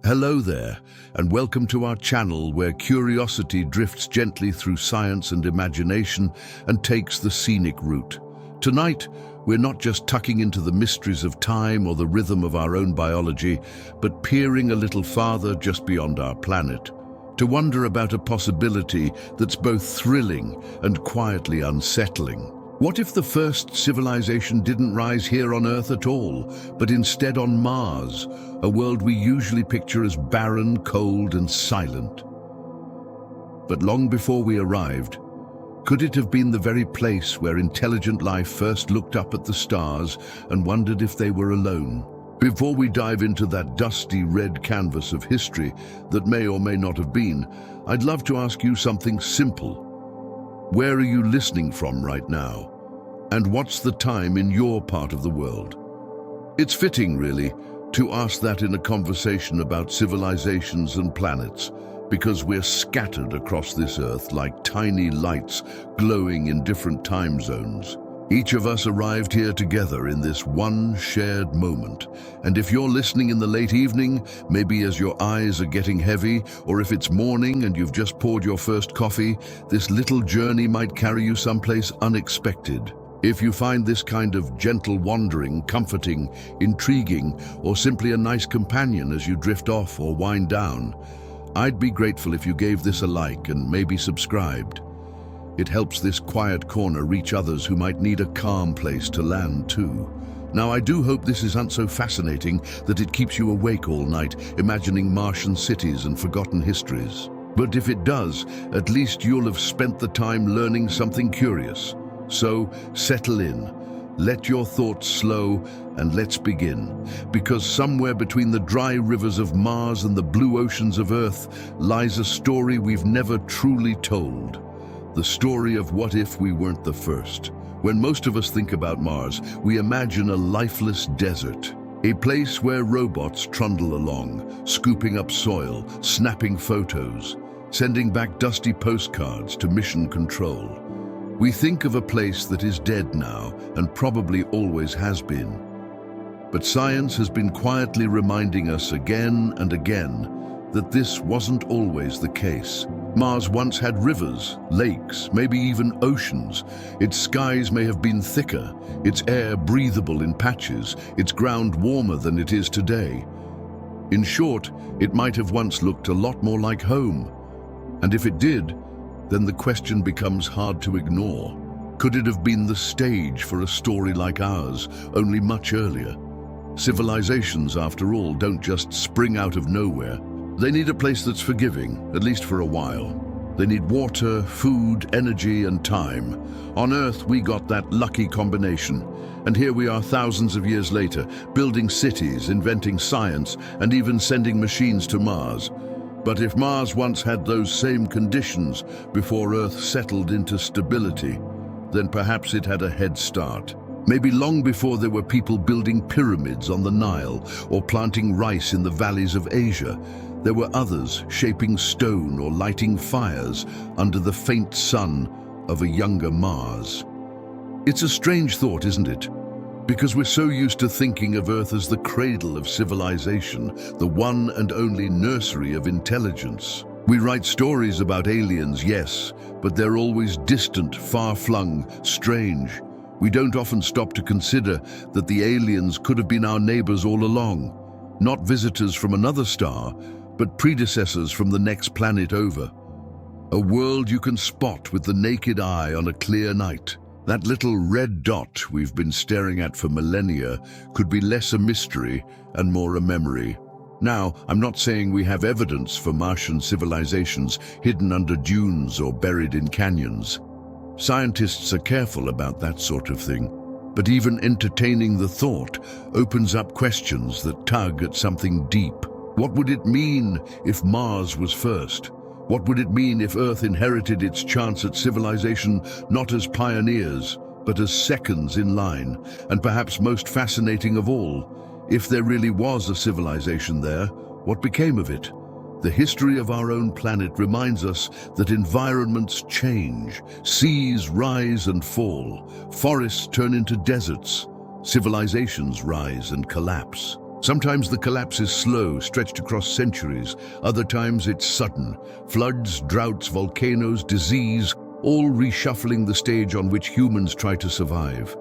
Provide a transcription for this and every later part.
Hello there, and welcome to our channel where curiosity drifts gently through science and imagination and takes the scenic route. Tonight, we're not just tucking into the mysteries of time or the rhythm of our own biology, but peering a little farther just beyond our planet, to wonder about a possibility that's both thrilling and quietly unsettling. What if the first civilization didn't rise here on Earth at all, but instead on Mars, a world we usually picture as barren, cold, and silent? But long before we arrived, could it have been the very place where intelligent life first looked up at the stars and wondered if they were alone? Before we dive into that dusty red canvas of history that may or may not have been, I'd love to ask you something simple. Where are you listening from right now? And what's the time in your part of the world? It's fitting, really, to ask that in a conversation about civilizations and planets, because we're scattered across this Earth like tiny lights glowing in different time zones. Each of us arrived here together in this one shared moment. And if you're listening in the late evening, maybe as your eyes are getting heavy, or if it's morning and you've just poured your first coffee, this little journey might carry you someplace unexpected. If you find this kind of gentle wandering comforting, intriguing, or simply a nice companion as you drift off or wind down, I'd be grateful if you gave this a like and maybe subscribed. It helps this quiet corner reach others who might need a calm place to land too. Now, I do hope this isn't so fascinating that it keeps you awake all night, imagining Martian cities and forgotten histories. But if it does, at least you'll have spent the time learning something curious. So, settle in, let your thoughts slow, and let's begin. Because somewhere between the dry rivers of Mars and the blue oceans of Earth lies a story we've never truly told. The story of what if we weren't the first. When most of us think about Mars, we imagine a lifeless desert, a place where robots trundle along, scooping up soil, snapping photos, sending back dusty postcards to mission control. We think of a place that is dead now and probably always has been. But science has been quietly reminding us again and again that this wasn't always the case. Mars once had rivers, lakes, maybe even oceans. Its skies may have been thicker, its air breathable in patches, its ground warmer than it is today. In short, it might have once looked a lot more like home. And if it did, then the question becomes hard to ignore. Could it have been the stage for a story like ours, only much earlier? Civilizations, after all, don't just spring out of nowhere. They need a place that's forgiving, at least for a while. They need water, food, energy, and time. On Earth, we got that lucky combination. And here we are thousands of years later, building cities, inventing science, and even sending machines to Mars. But if Mars once had those same conditions before Earth settled into stability, then perhaps it had a head start. Maybe long before there were people building pyramids on the Nile or planting rice in the valleys of Asia, there were others shaping stone or lighting fires under the faint sun of a younger Mars. It's a strange thought, isn't it? Because we're so used to thinking of Earth as the cradle of civilization, the one and only nursery of intelligence. We write stories about aliens, yes, but they're always distant, far-flung, strange. We don't often stop to consider that the aliens could have been our neighbors all along, not visitors from another star, but predecessors from the next planet over. A world you can spot with the naked eye on a clear night. That little red dot we've been staring at for millennia could be less a mystery and more a memory. Now, I'm not saying we have evidence for Martian civilizations hidden under dunes or buried in canyons. Scientists are careful about that sort of thing. But even entertaining the thought opens up questions that tug at something deep. What would it mean if Mars was first? What would it mean if Earth inherited its chance at civilization not as pioneers, but as seconds in line? And perhaps most fascinating of all, if there really was a civilization there, what became of it? The history of our own planet reminds us that environments change, seas rise and fall, forests turn into deserts, civilizations rise and collapse. Sometimes the collapse is slow, stretched across centuries. Other times it's sudden. Floods, droughts, volcanoes, disease, all reshuffling the stage on which humans try to survive.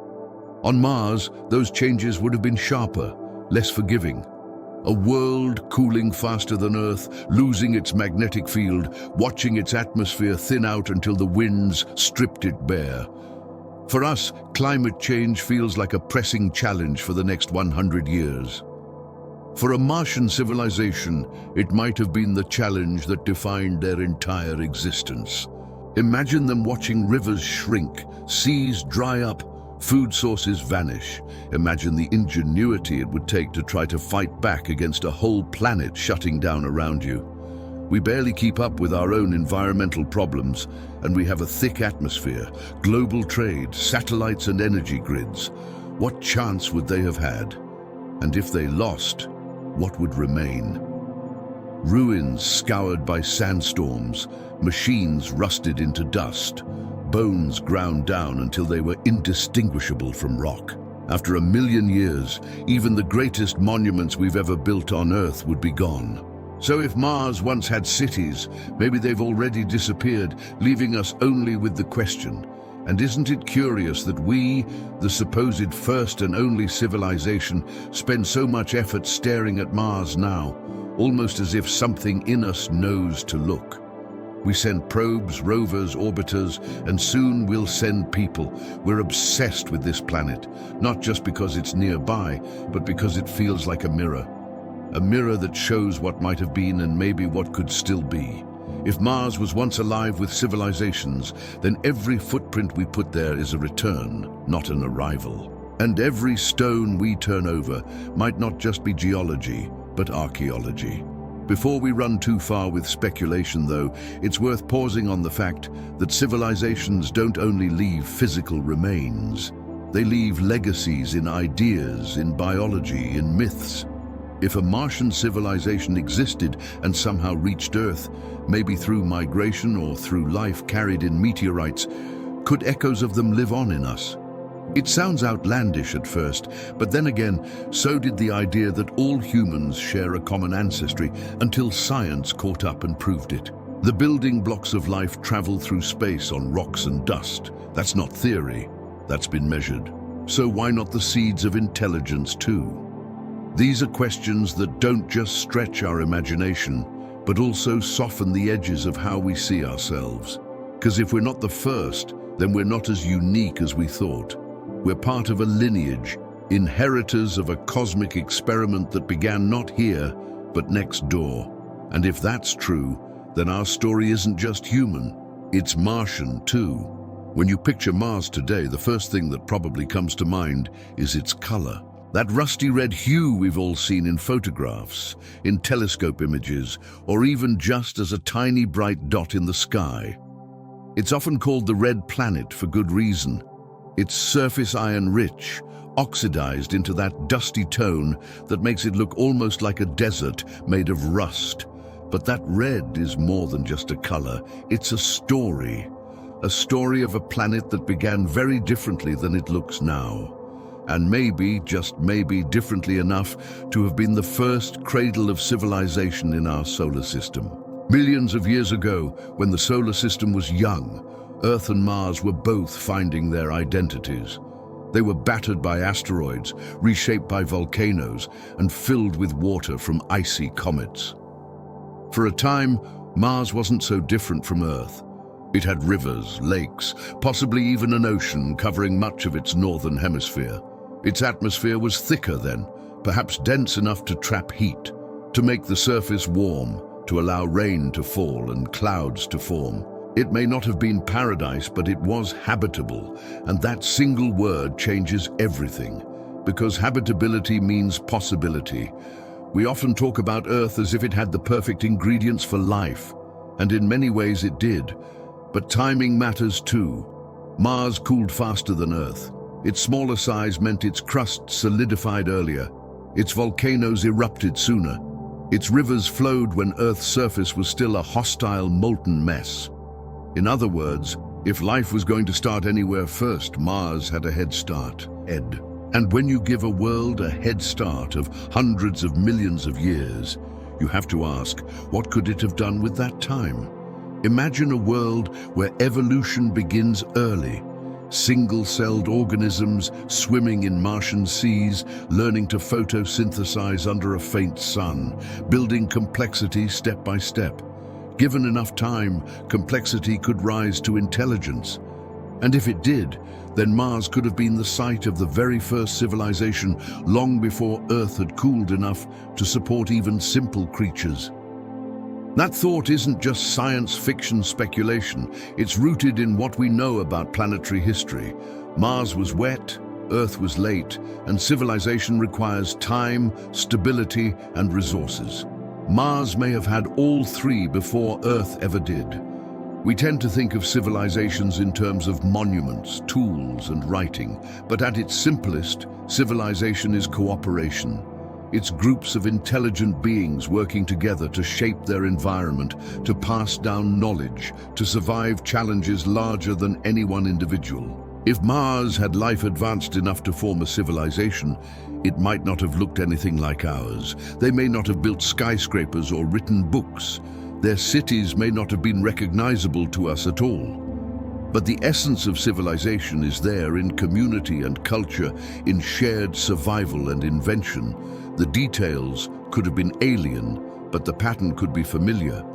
On Mars, those changes would have been sharper, less forgiving. A world cooling faster than Earth, losing its magnetic field, watching its atmosphere thin out until the winds stripped it bare. For us, climate change feels like a pressing challenge for the next 100 years. For a Martian civilization, it might have been the challenge that defined their entire existence. Imagine them watching rivers shrink, seas dry up, food sources vanish. Imagine the ingenuity it would take to try to fight back against a whole planet shutting down around you. We barely keep up with our own environmental problems, and we have a thick atmosphere, global trade, satellites and energy grids. What chance would they have had? And if they lost, what would remain? Ruins scoured by sandstorms, machines rusted into dust, bones ground down until they were indistinguishable from rock. After 1 million years, even the greatest monuments we've ever built on Earth would be gone. So if Mars once had cities, maybe they've already disappeared, leaving us only with the question, and isn't it curious that we, the supposed first and only civilization, spend so much effort staring at Mars now, almost as if something in us knows to look? We send probes, rovers, orbiters, and soon we'll send people. We're obsessed with this planet, not just because it's nearby, but because it feels like a mirror. A mirror that shows what might have been and maybe what could still be. If Mars was once alive with civilizations, then every footprint we put there is a return, not an arrival. And every stone we turn over might not just be geology, but archaeology. Before we run too far with speculation, though, it's worth pausing on the fact that civilizations don't only leave physical remains. They leave legacies in ideas, in biology, in myths. If a Martian civilization existed and somehow reached Earth, maybe through migration or through life carried in meteorites, could echoes of them live on in us? It sounds outlandish at first, but then again, so did the idea that all humans share a common ancestry until science caught up and proved it. The building blocks of life travel through space on rocks and dust. That's not theory, that's been measured. So why not the seeds of intelligence too? These are questions that don't just stretch our imagination, but also soften the edges of how we see ourselves. Because if we're not the first, then we're not as unique as we thought. We're part of a lineage, inheritors of a cosmic experiment that began not here, but next door. And if that's true, then our story isn't just human, it's Martian too. When you picture Mars today, the first thing that probably comes to mind is its color. That rusty red hue we've all seen in photographs, in telescope images, or even just as a tiny bright dot in the sky. It's often called the red planet for good reason. It's surface iron rich, oxidized into that dusty tone that makes it look almost like a desert made of rust. But that red is more than just a color, it's a story. A story of a planet that began very differently than it looks now. And maybe, just maybe, differently enough to have been the first cradle of civilization in our solar system. Millions of years ago, when the solar system was young, Earth and Mars were both finding their identities. They were battered by asteroids, reshaped by volcanoes, and filled with water from icy comets. For a time, Mars wasn't so different from Earth. It had rivers, lakes, possibly even an ocean covering much of its northern hemisphere. Its atmosphere was thicker then, perhaps dense enough to trap heat, to make the surface warm, to allow rain to fall and clouds to form. It may not have been paradise, but it was habitable, and that single word changes everything, because habitability means possibility. We often talk about Earth as if it had the perfect ingredients for life, and in many ways it did. But timing matters too. Mars cooled faster than Earth. Its smaller size meant its crust solidified earlier. Its volcanoes erupted sooner. Its rivers flowed when Earth's surface was still a hostile, molten mess. In other words, if life was going to start anywhere first, Mars had a head start. And when you give a world a head start of hundreds of millions of years, you have to ask, what could it have done with that time? Imagine a world where evolution begins early. Single-celled organisms swimming in Martian seas, learning to photosynthesize under a faint sun, building complexity step by step. Given enough time, complexity could rise to intelligence. And if it did, then Mars could have been the site of the very first civilization long before Earth had cooled enough to support even simple creatures. That thought isn't just science fiction speculation, it's rooted in what we know about planetary history. Mars was wet, Earth was late, and civilization requires time, stability, and resources. Mars may have had all three before Earth ever did. We tend to think of civilizations in terms of monuments, tools, and writing, but at its simplest, civilization is cooperation. It's groups of intelligent beings working together to shape their environment, to pass down knowledge, to survive challenges larger than any one individual. If Mars had life advanced enough to form a civilization, it might not have looked anything like ours. They may not have built skyscrapers or written books. Their cities may not have been recognizable to us at all. But the essence of civilization is there in community and culture, in shared survival and invention. The details could have been alien, but the pattern could be familiar.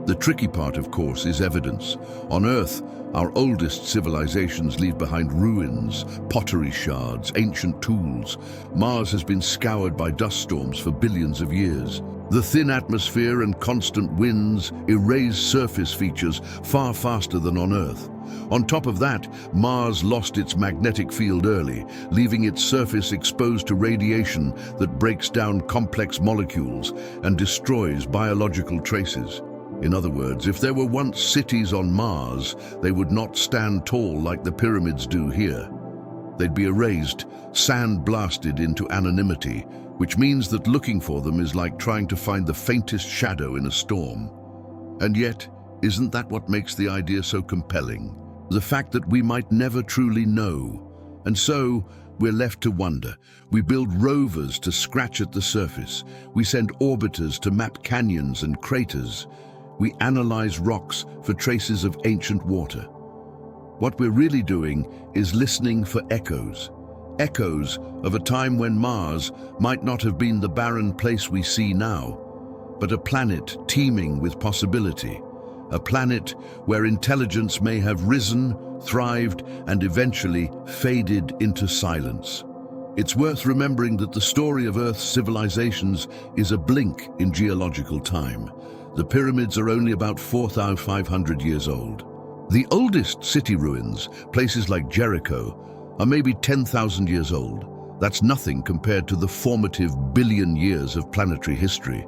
The tricky part, of course, is evidence. On Earth, our oldest civilizations leave behind ruins, pottery shards, ancient tools. Mars has been scoured by dust storms for billions of years. The thin atmosphere and constant winds erase surface features far faster than on Earth. On top of that, Mars lost its magnetic field early, leaving its surface exposed to radiation that breaks down complex molecules and destroys biological traces. In other words, if there were once cities on Mars, they would not stand tall like the pyramids do here. They'd be erased, sand blasted into anonymity, which means that looking for them is like trying to find the faintest shadow in a storm. And yet, isn't that what makes the idea so compelling? The fact that we might never truly know. And so, we're left to wonder. We build rovers to scratch at the surface. We send orbiters to map canyons and craters. We analyze rocks for traces of ancient water. What we're really doing is listening for echoes. Echoes of a time when Mars might not have been the barren place we see now, but a planet teeming with possibility. A planet where intelligence may have risen, thrived, and eventually faded into silence. It's worth remembering that the story of Earth's civilizations is a blink in geological time. The pyramids are only about 4,500 years old. The oldest city ruins, places like Jericho, are maybe 10,000 years old. That's nothing compared to the formative billion years of planetary history.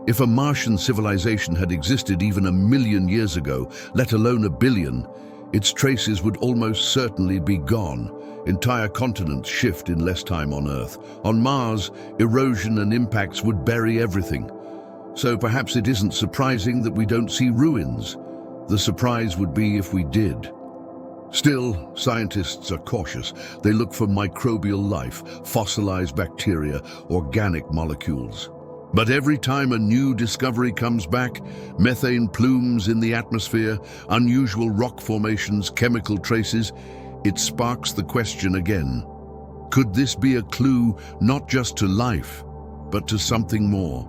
If a Martian civilization had existed even 1,000,000 years ago, let alone 1,000,000,000, its traces would almost certainly be gone. Entire continents shift in less time on Earth. On Mars, erosion and impacts would bury everything. So perhaps it isn't surprising that we don't see ruins. The surprise would be if we did. Still, scientists are cautious. They look for microbial life, fossilized bacteria, organic molecules. But every time a new discovery comes back, methane plumes in the atmosphere, unusual rock formations, chemical traces, it sparks the question again. Could this be a clue not just to life, but to something more?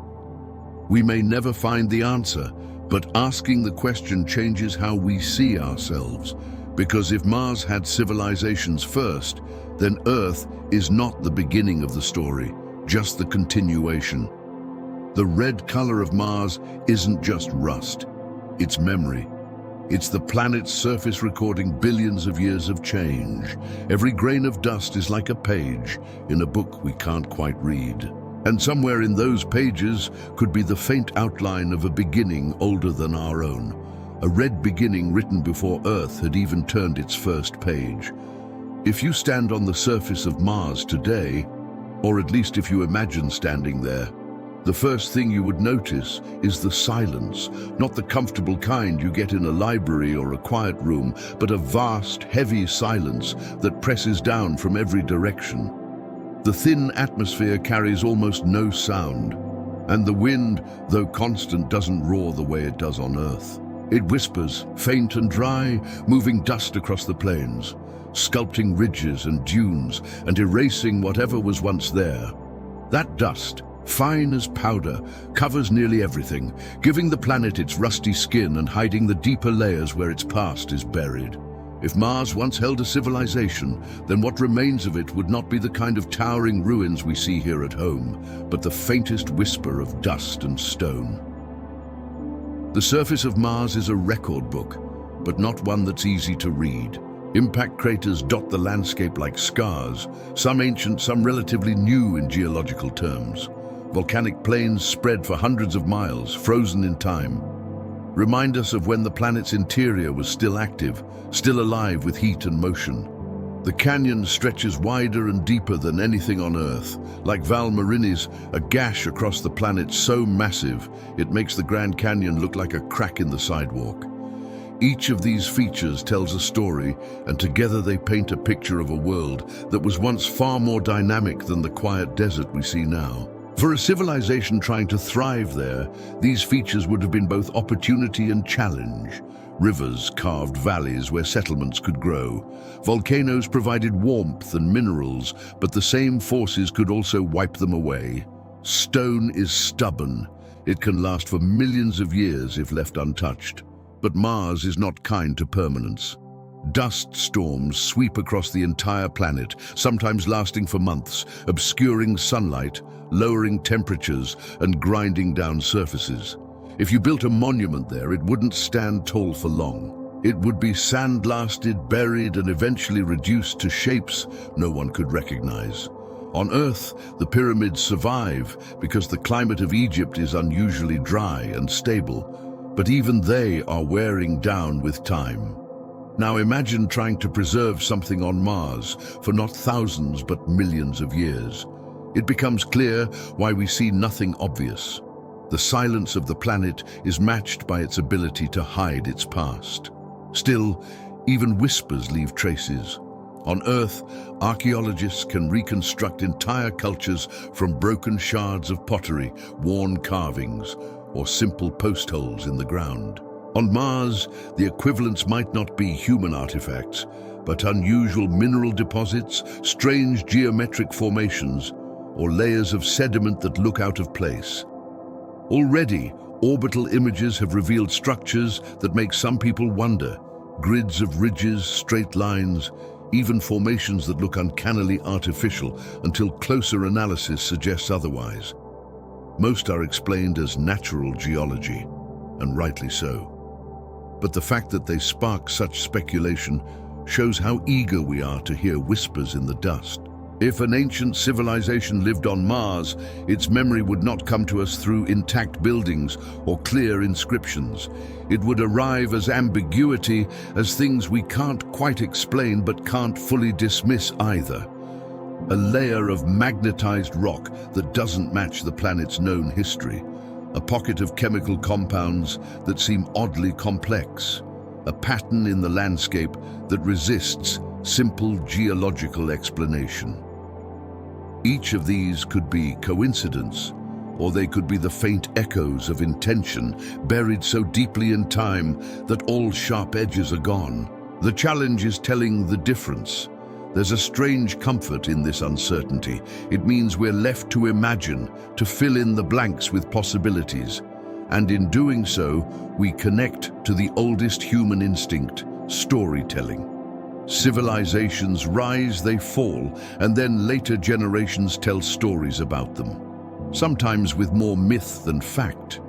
We may never find the answer, but asking the question changes how we see ourselves. Because if Mars had civilizations first, then Earth is not the beginning of the story, just the continuation. The red color of Mars isn't just rust, it's memory. It's the planet's surface recording billions of years of change. Every grain of dust is like a page in a book we can't quite read. And somewhere in those pages could be the faint outline of a beginning older than our own. A red beginning written before Earth had even turned its first page. If you stand on the surface of Mars today, or at least if you imagine standing there, the first thing you would notice is the silence, not the comfortable kind you get in a library or a quiet room, but a vast, heavy silence that presses down from every direction. The thin atmosphere carries almost no sound, and the wind, though constant, doesn't roar the way it does on Earth. It whispers, faint and dry, moving dust across the plains, sculpting ridges and dunes and erasing whatever was once there. That dust, fine as powder, covers nearly everything, giving the planet its rusty skin and hiding the deeper layers where its past is buried. If Mars once held a civilization, then what remains of it would not be the kind of towering ruins we see here at home, but the faintest whisper of dust and stone. The surface of Mars is a record book, but not one that's easy to read. Impact craters dot the landscape like scars, some ancient, some relatively new in geological terms. Volcanic plains spread for hundreds of miles, frozen in time, remind us of when the planet's interior was still active, still alive with heat and motion. The canyon stretches wider and deeper than anything on Earth, like Val Marini's, a gash across the planet so massive it makes the Grand Canyon look like a crack in the sidewalk. Each of these features tells a story, and together they paint a picture of a world that was once far more dynamic than the quiet desert we see now. For a civilization trying to thrive there, these features would have been both opportunity and challenge. Rivers carved valleys where settlements could grow. Volcanoes provided warmth and minerals, but the same forces could also wipe them away. Stone is stubborn. It can last for millions of years if left untouched. But Mars is not kind to permanence. Dust storms sweep across the entire planet, sometimes lasting for months, obscuring sunlight, lowering temperatures, and grinding down surfaces. If you built a monument there, it wouldn't stand tall for long. It would be sandblasted, buried, and eventually reduced to shapes no one could recognize. On Earth, the pyramids survive because the climate of Egypt is unusually dry and stable, but even they are wearing down with time. Now imagine trying to preserve something on Mars for not thousands but millions of years. It becomes clear why we see nothing obvious. The silence of the planet is matched by its ability to hide its past. Still, even whispers leave traces. On Earth, archaeologists can reconstruct entire cultures from broken shards of pottery, worn carvings, or simple post holes in the ground. On Mars, the equivalents might not be human artifacts, but unusual mineral deposits, strange geometric formations, or layers of sediment that look out of place. Already, orbital images have revealed structures that make some people wonder. Grids of ridges, straight lines, even formations that look uncannily artificial until closer analysis suggests otherwise. Most are explained as natural geology, and rightly so. But the fact that they spark such speculation shows how eager we are to hear whispers in the dust. If an ancient civilization lived on Mars, its memory would not come to us through intact buildings or clear inscriptions. It would arrive as ambiguity, as things we can't quite explain but can't fully dismiss either. A layer of magnetized rock that doesn't match the planet's known history. A pocket of chemical compounds that seem oddly complex. A pattern in the landscape that resists simple geological explanation. Each of these could be coincidence, or they could be the faint echoes of intention buried so deeply in time that all sharp edges are gone. The challenge is telling the difference. There's a strange comfort in this uncertainty. It means we're left to imagine, to fill in the blanks with possibilities. And in doing so, we connect to the oldest human instinct, storytelling. Civilizations rise, they fall, and then later generations tell stories about them, sometimes with more myth than fact.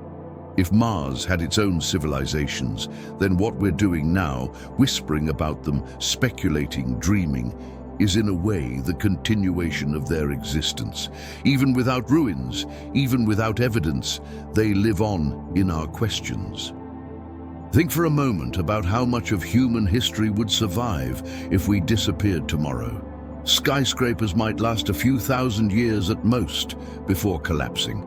If Mars had its own civilizations, then what we're doing now, whispering about them, speculating, dreaming, is in a way the continuation of their existence. Even without ruins, even without evidence, they live on in our questions. Think for a moment about how much of human history would survive if we disappeared tomorrow. Skyscrapers might last a few thousand years at most before collapsing.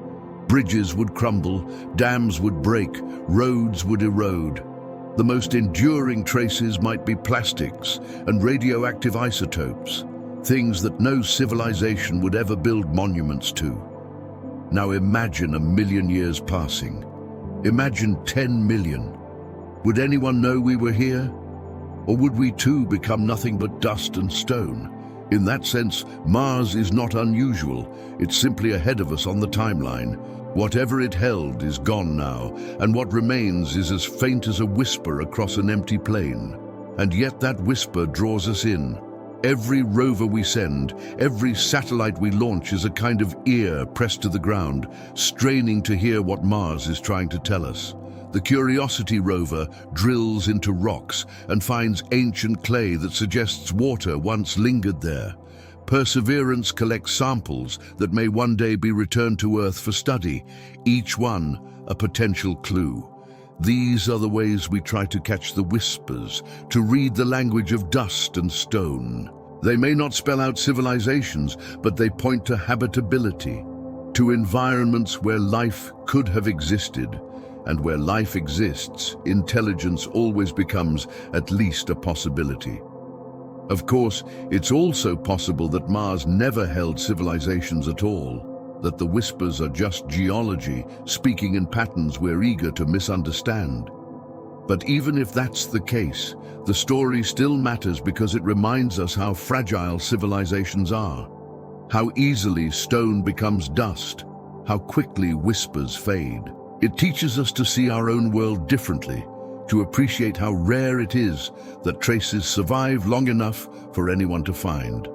Bridges would crumble, dams would break, roads would erode. The most enduring traces might be plastics and radioactive isotopes. things that no civilization would ever build monuments to. Now imagine 1,000,000 years passing. Imagine 10 million. Would anyone know we were here? Or would we too become nothing but dust and stone? In that sense, Mars is not unusual. It's simply ahead of us on the timeline. Whatever it held is gone now, and what remains is as faint as a whisper across an empty plain. And yet that whisper draws us in. Every rover we send, every satellite we launch is a kind of ear pressed to the ground, straining to hear what Mars is trying to tell us. The Curiosity rover drills into rocks and finds ancient clay that suggests water once lingered there. Perseverance collects samples that may one day be returned to Earth for study, each one a potential clue. These are the ways we try to catch the whispers, to read the language of dust and stone. They may not spell out civilizations, but they point to habitability, to environments where life could have existed. And where life exists, intelligence always becomes at least a possibility. Of course, it's also possible that Mars never held civilizations at all, that the whispers are just geology, speaking in patterns we're eager to misunderstand. But even if that's the case, the story still matters because it reminds us how fragile civilizations are, how easily stone becomes dust, how quickly whispers fade. It teaches us to see our own world differently, to appreciate how rare it is that traces survive long enough for anyone to find.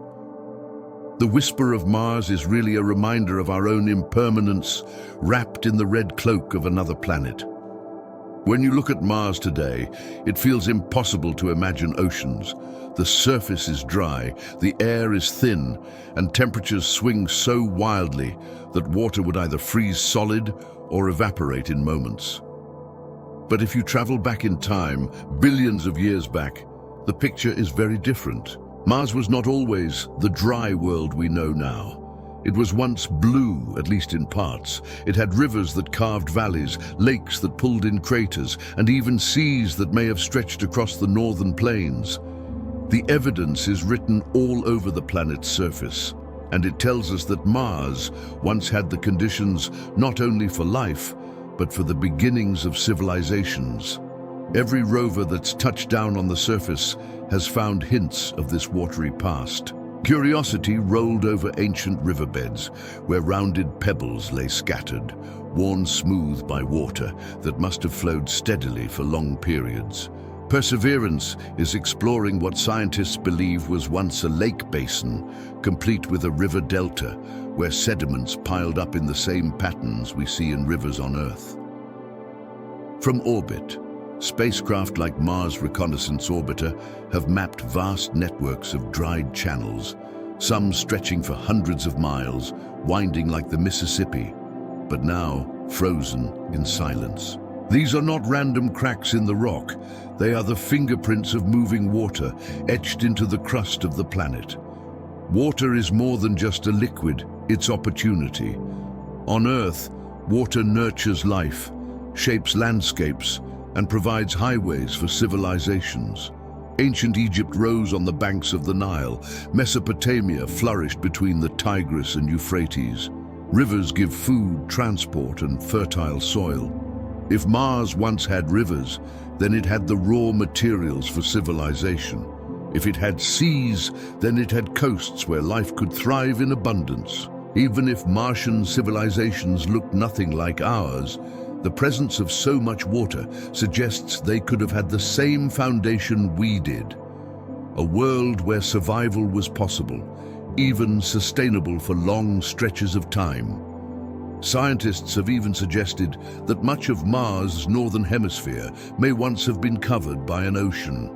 The whisper of Mars is really a reminder of our own impermanence, wrapped in the red cloak of another planet. When you look at Mars today, it feels impossible to imagine oceans. The surface is dry, the air is thin, and temperatures swing so wildly that water would either freeze solid or evaporate in moments. But if you travel back in time, billions of years back, the picture is very different. Mars was not always the dry world we know now. It was once blue, at least in parts. It had rivers that carved valleys, lakes that pulled in craters, and even seas that may have stretched across the northern plains. The evidence is written all over the planet's surface, and it tells us that Mars once had the conditions not only for life, but for the beginnings of civilizations. Every rover that's touched down on the surface has found hints of this watery past. Curiosity rolled over ancient riverbeds where rounded pebbles lay scattered, worn smooth by water that must have flowed steadily for long periods. Perseverance is exploring what scientists believe was once a lake basin, complete with a river delta, where sediments piled up in the same patterns we see in rivers on Earth. From orbit, spacecraft like Mars Reconnaissance Orbiter have mapped vast networks of dried channels, some stretching for hundreds of miles, winding like the Mississippi, but now frozen in silence. These are not random cracks in the rock. They are the fingerprints of moving water etched into the crust of the planet. Water is more than just a liquid, it's opportunity. On Earth, water nurtures life, shapes landscapes, and provides highways for civilizations. Ancient Egypt rose on the banks of the Nile. Mesopotamia flourished between the Tigris and Euphrates. Rivers give food, transport, and fertile soil. If Mars once had rivers, then it had the raw materials for civilization. If it had seas, then it had coasts where life could thrive in abundance. Even if Martian civilizations looked nothing like ours, the presence of so much water suggests they could have had the same foundation we did. A world where survival was possible, even sustainable for long stretches of time. Scientists have even suggested that much of Mars' northern hemisphere may once have been covered by an ocean.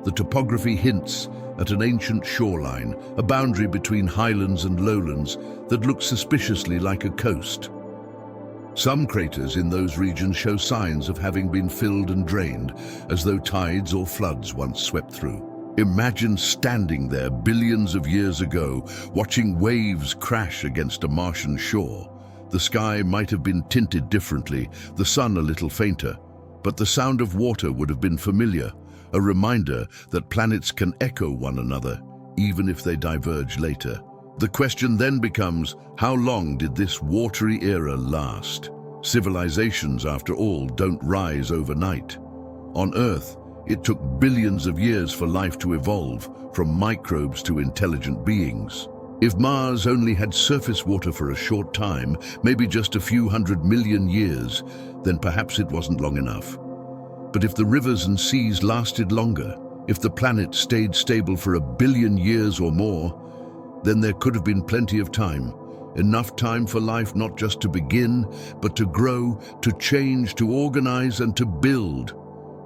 The topography hints at an ancient shoreline, a boundary between highlands and lowlands that looks suspiciously like a coast. Some craters in those regions show signs of having been filled and drained, as though tides or floods once swept through. Imagine standing there billions of years ago, watching waves crash against a Martian shore. The sky might have been tinted differently, the sun a little fainter, but the sound of water would have been familiar, a reminder that planets can echo one another, even if they diverge later. The question then becomes, how long did this watery era last? Civilizations, after all, don't rise overnight. On Earth, it took billions of years for life to evolve, from microbes to intelligent beings. If Mars only had surface water for a short time, maybe just a few 100 million years, then perhaps it wasn't long enough. But if the rivers and seas lasted longer, if the planet stayed stable for 1 billion years or more, then there could have been plenty of time. Enough time for life not just to begin, but to grow, to change, to organize, and to build.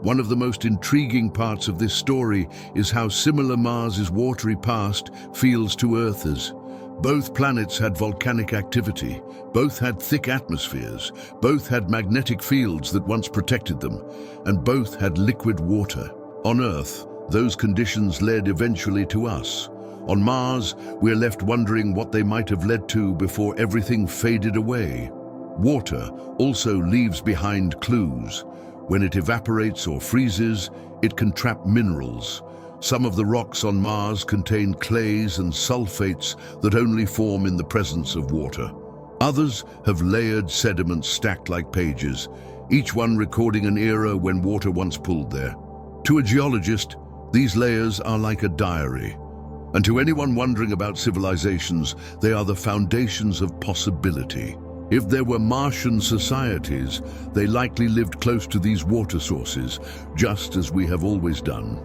One of the most intriguing parts of this story is how similar Mars's watery past feels to Earth's. Both planets had volcanic activity, both had thick atmospheres, both had magnetic fields that once protected them, and both had liquid water. On Earth, those conditions led eventually to us. On Mars, we're left wondering what they might have led to before everything faded away. Water also leaves behind clues. When it evaporates or freezes, it can trap minerals. Some of the rocks on Mars contain clays and sulfates that only form in the presence of water. Others have layered sediments stacked like pages, each one recording an era when water once pooled there. To a geologist, these layers are like a diary. And to anyone wondering about civilizations, they are the foundations of possibility. If there were Martian societies, they likely lived close to these water sources, just as we have always done.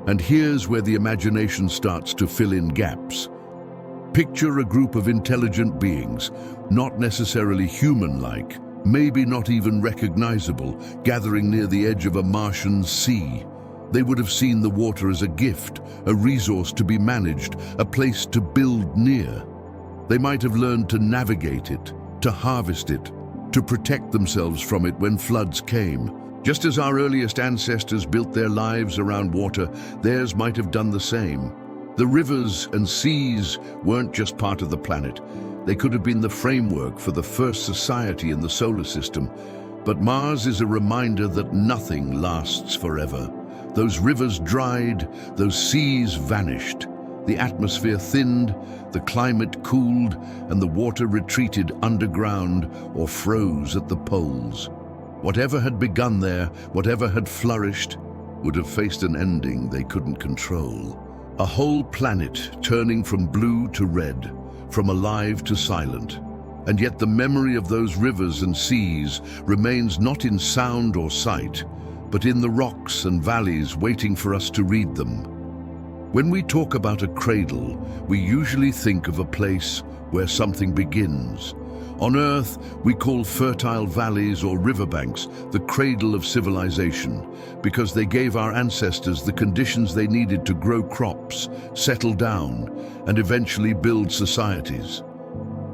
And here's where the imagination starts to fill in gaps. Picture a group of intelligent beings, not necessarily human-like, maybe not even recognizable, gathering near the edge of a Martian sea. They would have seen the water as a gift, a resource to be managed, a place to build near. They might have learned to navigate it, to harvest it, to protect themselves from it when floods came. Just as our earliest ancestors built their lives around water, theirs might have done the same. The rivers and seas weren't just part of the planet. They could have been the framework for the first society in the solar system. But Mars is a reminder that nothing lasts forever. Those rivers dried, those seas vanished. The atmosphere thinned, the climate cooled, and the water retreated underground or froze at the poles. Whatever had begun there, whatever had flourished, would have faced an ending they couldn't control. A whole planet turning from blue to red, from alive to silent. And yet the memory of those rivers and seas remains not in sound or sight, but in the rocks and valleys waiting for us to read them. When we talk about a cradle, we usually think of a place where something begins. On Earth, we call fertile valleys or riverbanks the cradle of civilization, because they gave our ancestors the conditions they needed to grow crops, settle down, and eventually build societies.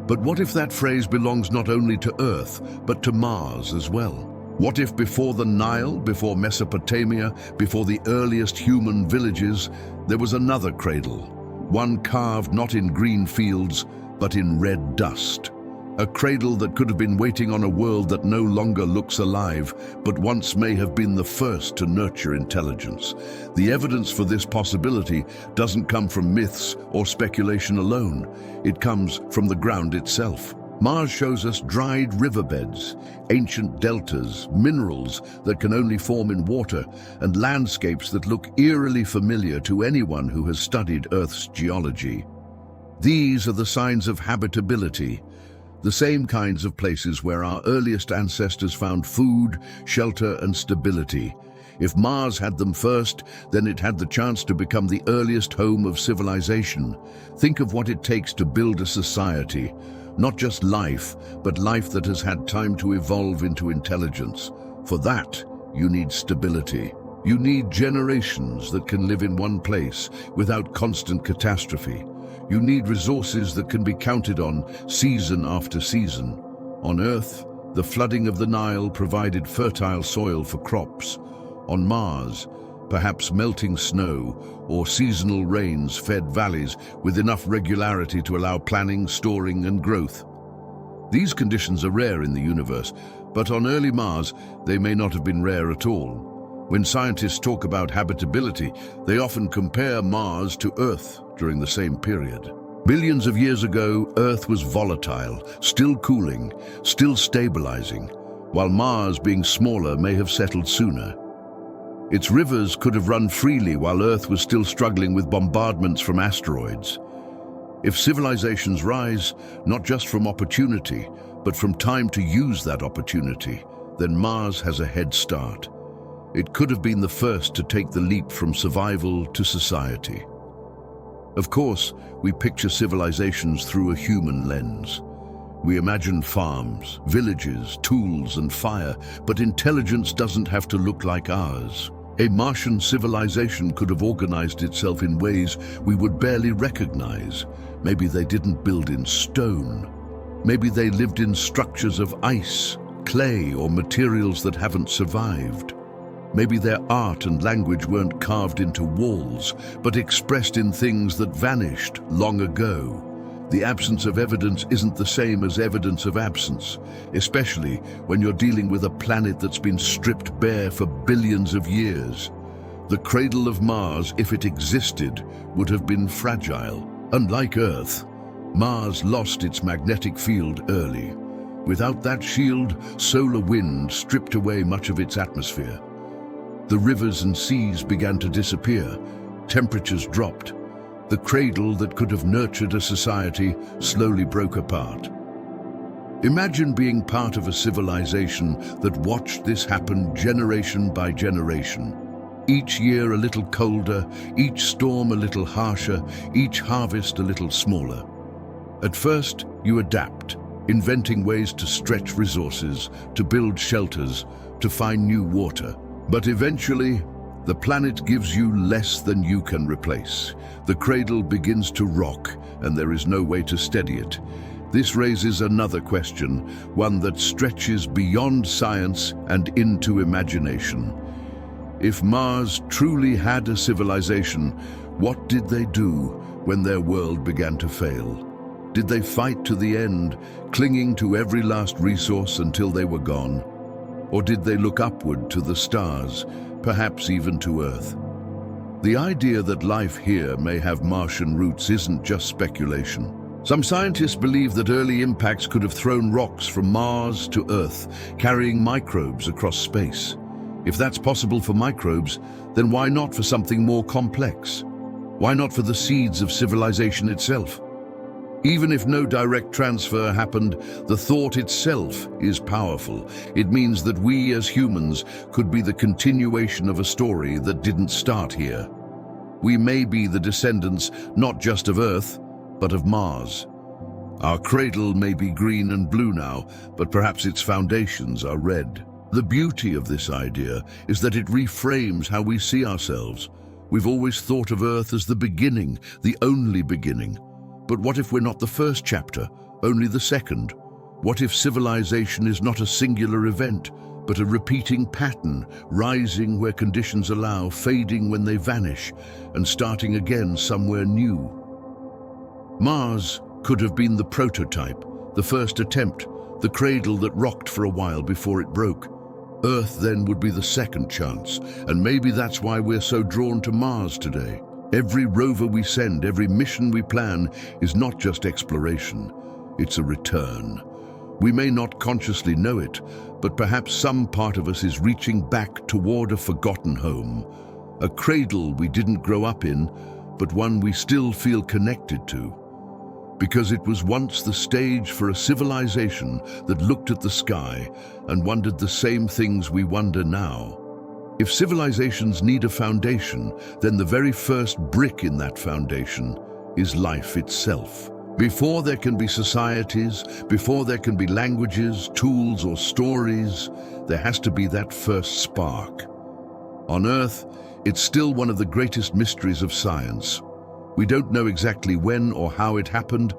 But what if that phrase belongs not only to Earth, but to Mars as well? What if before the Nile, before Mesopotamia, before the earliest human villages, there was another cradle, one carved not in green fields, but in red dust? A cradle that could have been waiting on a world that no longer looks alive, but once may have been the first to nurture intelligence. The evidence for this possibility doesn't come from myths or speculation alone. It comes from the ground itself. Mars shows us dried riverbeds, ancient deltas, minerals that can only form in water, and landscapes that look eerily familiar to anyone who has studied Earth's geology. These are the signs of habitability, the same kinds of places where our earliest ancestors found food, shelter, and stability. If Mars had them first, then it had the chance to become the earliest home of civilization. Think of what it takes to build a society. Not just life, but life that has had time to evolve into intelligence. For that, you need stability. You need generations that can live in one place without constant catastrophe. You need resources that can be counted on season after season. On Earth, the flooding of the Nile provided fertile soil for crops. On Mars, perhaps melting snow or seasonal rains fed valleys with enough regularity to allow planning, storing, and growth. These conditions are rare in the universe, but on early Mars, they may not have been rare at all. When scientists talk about habitability, they often compare Mars to Earth, during the same period. Billions of years ago, Earth was volatile, still cooling, still stabilizing, while Mars, being smaller, may have settled sooner. Its rivers could have run freely while Earth was still struggling with bombardments from asteroids. If civilizations rise, not just from opportunity, but from time to use that opportunity, then Mars has a head start. It could have been the first to take the leap from survival to society. Of course, we picture civilizations through a human lens. We imagine farms, villages, tools, and fire, but intelligence doesn't have to look like ours. A Martian civilization could have organized itself in ways we would barely recognize. Maybe they didn't build in stone. Maybe they lived in structures of ice, clay, or materials that haven't survived. Maybe their art and language weren't carved into walls, but expressed in things that vanished long ago. The absence of evidence isn't the same as evidence of absence, especially when you're dealing with a planet that's been stripped bare for billions of years. The cradle of Mars, if it existed, would have been fragile. Unlike Earth, Mars lost its magnetic field early. Without that shield, solar wind stripped away much of its atmosphere. The rivers and seas began to disappear. Temperatures dropped. The cradle that could have nurtured a society slowly broke apart. Imagine being part of a civilization that watched this happen generation by generation. Each year a little colder, each storm a little harsher, each harvest a little smaller. At first, you adapt, inventing ways to stretch resources, to build shelters, to find new water. But eventually, the planet gives you less than you can replace. The cradle begins to rock, and there is no way to steady it. This raises another question, one that stretches beyond science and into imagination. If Mars truly had a civilization, what did they do when their world began to fail? Did they fight to the end, clinging to every last resource until they were gone? Or did they look upward to the stars, perhaps even to Earth? The idea that life here may have Martian roots isn't just speculation. Some scientists believe that early impacts could have thrown rocks from Mars to Earth, carrying microbes across space. If that's possible for microbes, then why not for something more complex? Why not for the seeds of civilization itself? Even if no direct transfer happened, the thought itself is powerful. It means that we as humans could be the continuation of a story that didn't start here. We may be the descendants not just of Earth, but of Mars. Our cradle may be green and blue now, but perhaps its foundations are red. The beauty of this idea is that it reframes how we see ourselves. We've always thought of Earth as the beginning, the only beginning. But what if we're not the first chapter, only the second? What if civilization is not a singular event, but a repeating pattern, rising where conditions allow, fading when they vanish, and starting again somewhere new? Mars could have been the prototype, the first attempt, the cradle that rocked for a while before it broke. Earth then would be the second chance, and maybe that's why we're so drawn to Mars today. Every rover we send, every mission we plan is not just exploration, it's a return. We may not consciously know it, but perhaps some part of us is reaching back toward a forgotten home, a cradle we didn't grow up in, but one we still feel connected to. Because it was once the stage for a civilization that looked at the sky and wondered the same things we wonder now. If civilizations need a foundation, then the very first brick in that foundation is life itself. Before there can be societies, before there can be languages, tools, or stories, there has to be that first spark. On Earth, it's still one of the greatest mysteries of science. We don't know exactly when or how it happened,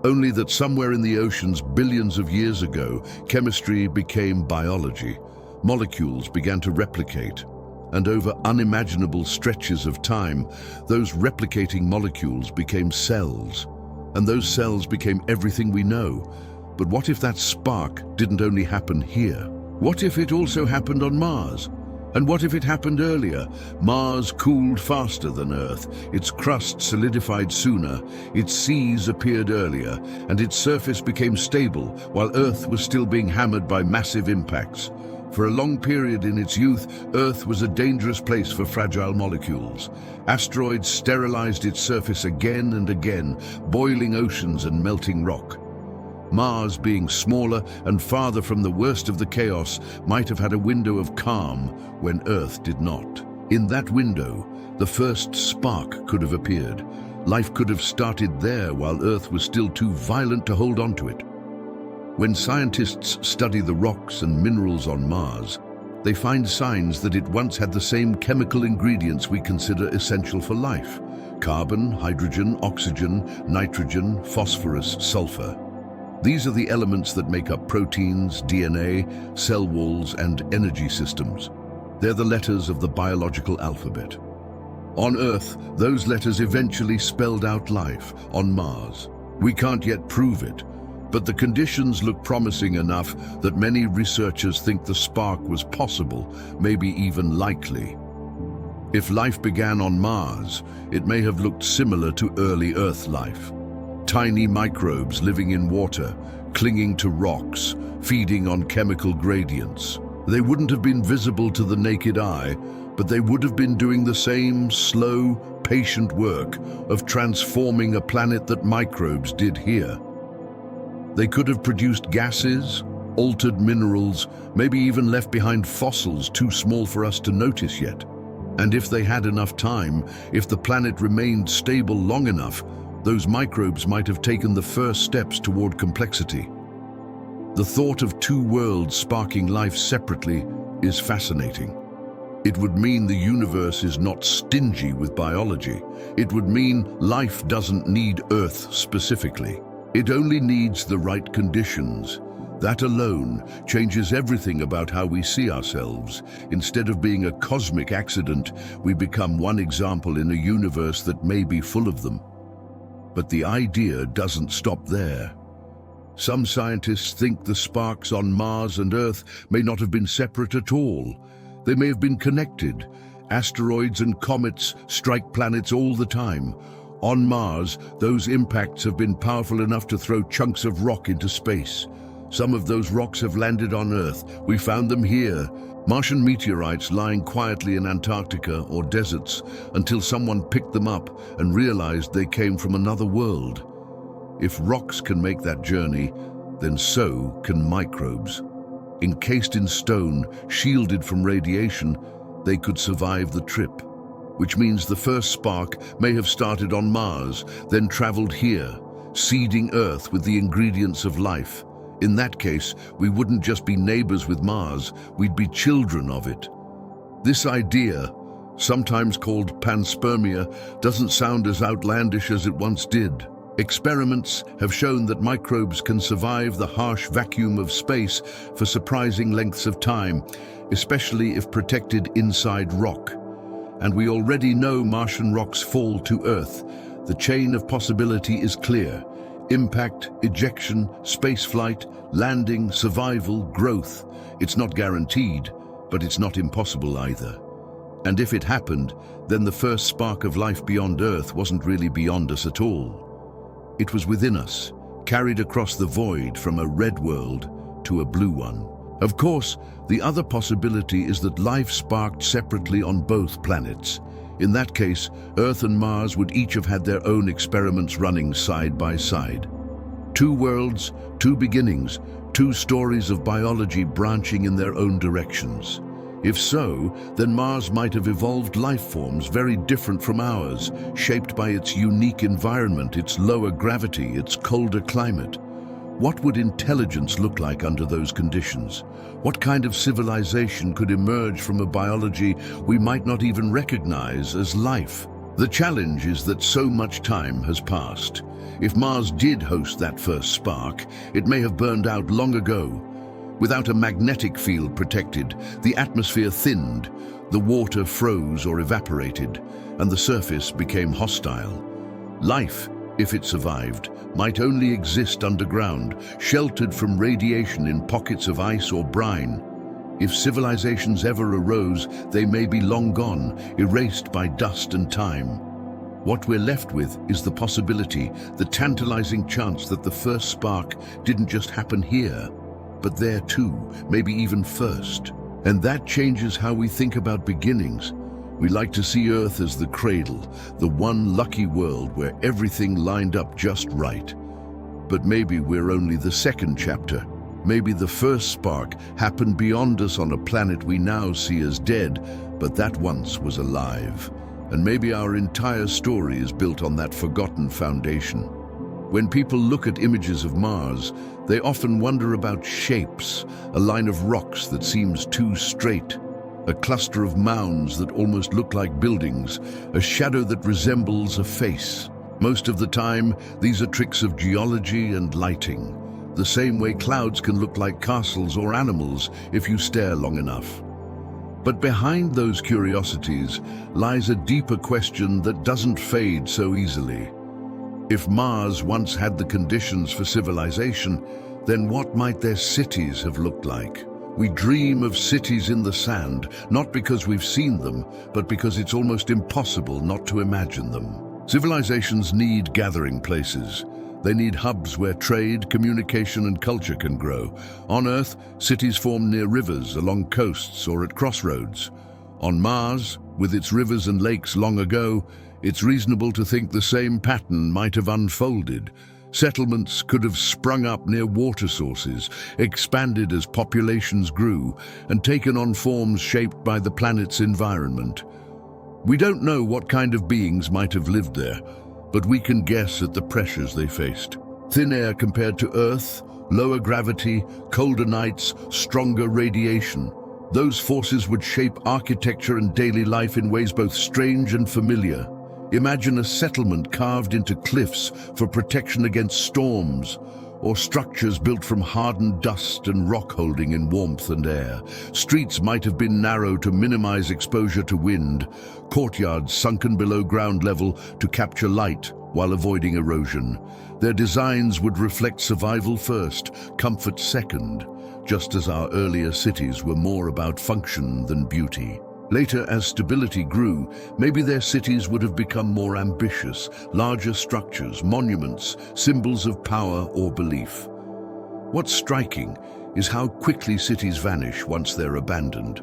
only that somewhere in the oceans billions of years ago, chemistry became biology. Molecules began to replicate, and over unimaginable stretches of time, those replicating molecules became cells, and those cells became everything we know. But what if that spark didn't only happen here? What if it also happened on Mars? And what if it happened earlier? Mars cooled faster than Earth, its crust solidified sooner, its seas appeared earlier, and its surface became stable while Earth was still being hammered by massive impacts. For a long period in its youth, Earth was a dangerous place for fragile molecules. Asteroids sterilized its surface again and again, boiling oceans and melting rock. Mars, being smaller and farther from the worst of the chaos, might have had a window of calm when Earth did not. In that window, the first spark could have appeared. Life could have started there while Earth was still too violent to hold on to it. When scientists study the rocks and minerals on Mars, they find signs that it once had the same chemical ingredients we consider essential for life: carbon, hydrogen, oxygen, nitrogen, phosphorus, sulfur. These are the elements that make up proteins, DNA, cell walls, and energy systems. They're the letters of the biological alphabet. On Earth, those letters eventually spelled out life. On Mars, we can't yet prove it, but the conditions look promising enough that many researchers think the spark was possible, maybe even likely. If life began on Mars, it may have looked similar to early Earth life. Tiny microbes living in water, clinging to rocks, feeding on chemical gradients. They wouldn't have been visible to the naked eye, but they would have been doing the same slow, patient work of transforming a planet that microbes did here. They could have produced gases, altered minerals, maybe even left behind fossils too small for us to notice yet. And if they had enough time, if the planet remained stable long enough, those microbes might have taken the first steps toward complexity. The thought of two worlds sparking life separately is fascinating. It would mean the universe is not stingy with biology. It would mean life doesn't need Earth specifically. It only needs the right conditions. That alone changes everything about how we see ourselves. Instead of being a cosmic accident, we become one example in a universe that may be full of them. But the idea doesn't stop there. Some scientists think the sparks on Mars and Earth may not have been separate at all. They may have been connected. Asteroids and comets strike planets all the time. On Mars, those impacts have been powerful enough to throw chunks of rock into space. Some of those rocks have landed on Earth. We found them here. Martian meteorites lying quietly in Antarctica or deserts until someone picked them up and realized they came from another world. If rocks can make that journey, then so can microbes. Encased in stone, shielded from radiation, they could survive the trip. Which means the first spark may have started on Mars, then traveled here, seeding Earth with the ingredients of life. In that case, we wouldn't just be neighbors with Mars, we'd be children of it. This idea, sometimes called panspermia, doesn't sound as outlandish as it once did. Experiments have shown that microbes can survive the harsh vacuum of space for surprising lengths of time, especially if protected inside rock. And we already know Martian rocks fall to Earth. The chain of possibility is clear. Impact, ejection, spaceflight, landing, survival, growth. It's not guaranteed, but it's not impossible either. And if it happened, then the first spark of life beyond Earth wasn't really beyond us at all. It was within us, carried across the void from a red world to a blue one. Of course, the other possibility is that life sparked separately on both planets. In that case, Earth and Mars would each have had their own experiments running side by side. Two worlds, two beginnings, two stories of biology branching in their own directions. If so, then Mars might have evolved life forms very different from ours, shaped by its unique environment, its lower gravity, its colder climate. What would intelligence look like under those conditions? What kind of civilization could emerge from a biology we might not even recognize as life? The challenge is that so much time has passed. If Mars did host that first spark, it may have burned out long ago. Without a magnetic field protected, the atmosphere thinned, the water froze or evaporated, and the surface became hostile. Life, if it survived, might only exist underground, sheltered from radiation in pockets of ice or brine. If civilizations ever arose, they may be long gone, erased by dust and time. What we're left with is the possibility, the tantalizing chance that the first spark didn't just happen here, but there too, maybe even first. And that changes how we think about beginnings. We like to see Earth as the cradle, the one lucky world where everything lined up just right. But maybe we're only the second chapter. Maybe the first spark happened beyond us on a planet we now see as dead, but that once was alive. And maybe our entire story is built on that forgotten foundation. When people look at images of Mars, they often wonder about shapes, a line of rocks that seems too straight, a cluster of mounds that almost look like buildings, a shadow that resembles a face. Most of the time, these are tricks of geology and lighting, the same way clouds can look like castles or animals if you stare long enough. But behind those curiosities lies a deeper question that doesn't fade so easily. If Mars once had the conditions for civilization, then what might their cities have looked like? We dream of cities in the sand, not because we've seen them, but because it's almost impossible not to imagine them. Civilizations need gathering places. They need hubs where trade, communication, and culture can grow. On Earth, cities form near rivers, along coasts, or at crossroads. On Mars, with its rivers and lakes long ago, it's reasonable to think the same pattern might have unfolded. Settlements could have sprung up near water sources, expanded as populations grew, and taken on forms shaped by the planet's environment. We don't know what kind of beings might have lived there, but we can guess at the pressures they faced. Thin air compared to Earth, lower gravity, colder nights, stronger radiation. Those forces would shape architecture and daily life in ways both strange and familiar. Imagine a settlement carved into cliffs for protection against storms, or structures built from hardened dust and rock holding in warmth and air. Streets might have been narrow to minimize exposure to wind, courtyards sunken below ground level to capture light while avoiding erosion. Their designs would reflect survival first, comfort second, just as our earlier cities were more about function than beauty. Later, as stability grew, maybe their cities would have become more ambitious, larger structures, monuments, symbols of power or belief. What's striking is how quickly cities vanish once they're abandoned.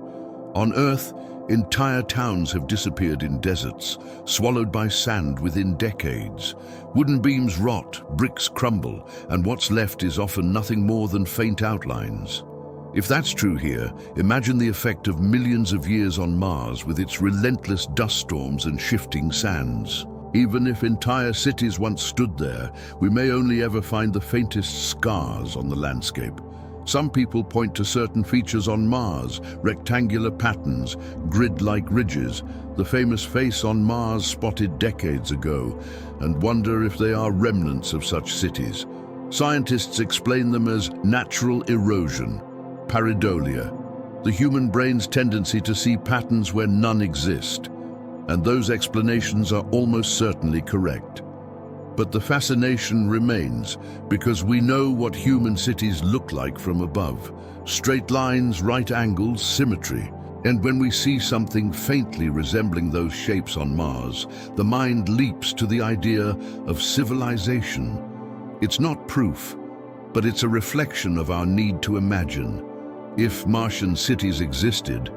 On Earth, entire towns have disappeared in deserts, swallowed by sand within decades. Wooden beams rot, bricks crumble, and what's left is often nothing more than faint outlines. If that's true here, imagine the effect of millions of years on Mars with its relentless dust storms and shifting sands. Even if entire cities once stood there, we may only ever find the faintest scars on the landscape. Some people point to certain features on Mars, rectangular patterns, grid-like ridges, the famous face on Mars spotted decades ago, and wonder if they are remnants of such cities. Scientists explain them as natural erosion, pareidolia, the human brain's tendency to see patterns where none exist, and those explanations are almost certainly correct. But the fascination remains because we know what human cities look like from above. Straight lines, right angles, symmetry. And when we see something faintly resembling those shapes on Mars, the mind leaps to the idea of civilization. It's not proof, but it's a reflection of our need to imagine. If Martian cities existed,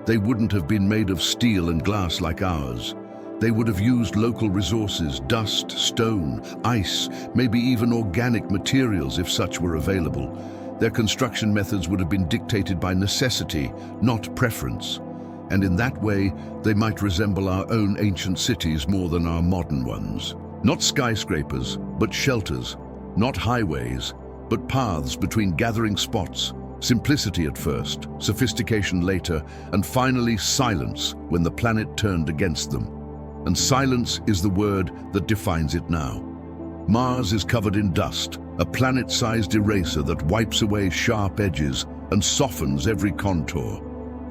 they wouldn't have been made of steel and glass like ours. They would have used local resources, dust, stone, ice, maybe even organic materials if such were available. Their construction methods would have been dictated by necessity, not preference. And in that way, they might resemble our own ancient cities more than our modern ones. Not skyscrapers, but shelters. Not highways, but paths between gathering spots. Simplicity at first, sophistication later, and finally silence when the planet turned against them. And silence is the word that defines it now. Mars is covered in dust, a planet-sized eraser that wipes away sharp edges and softens every contour.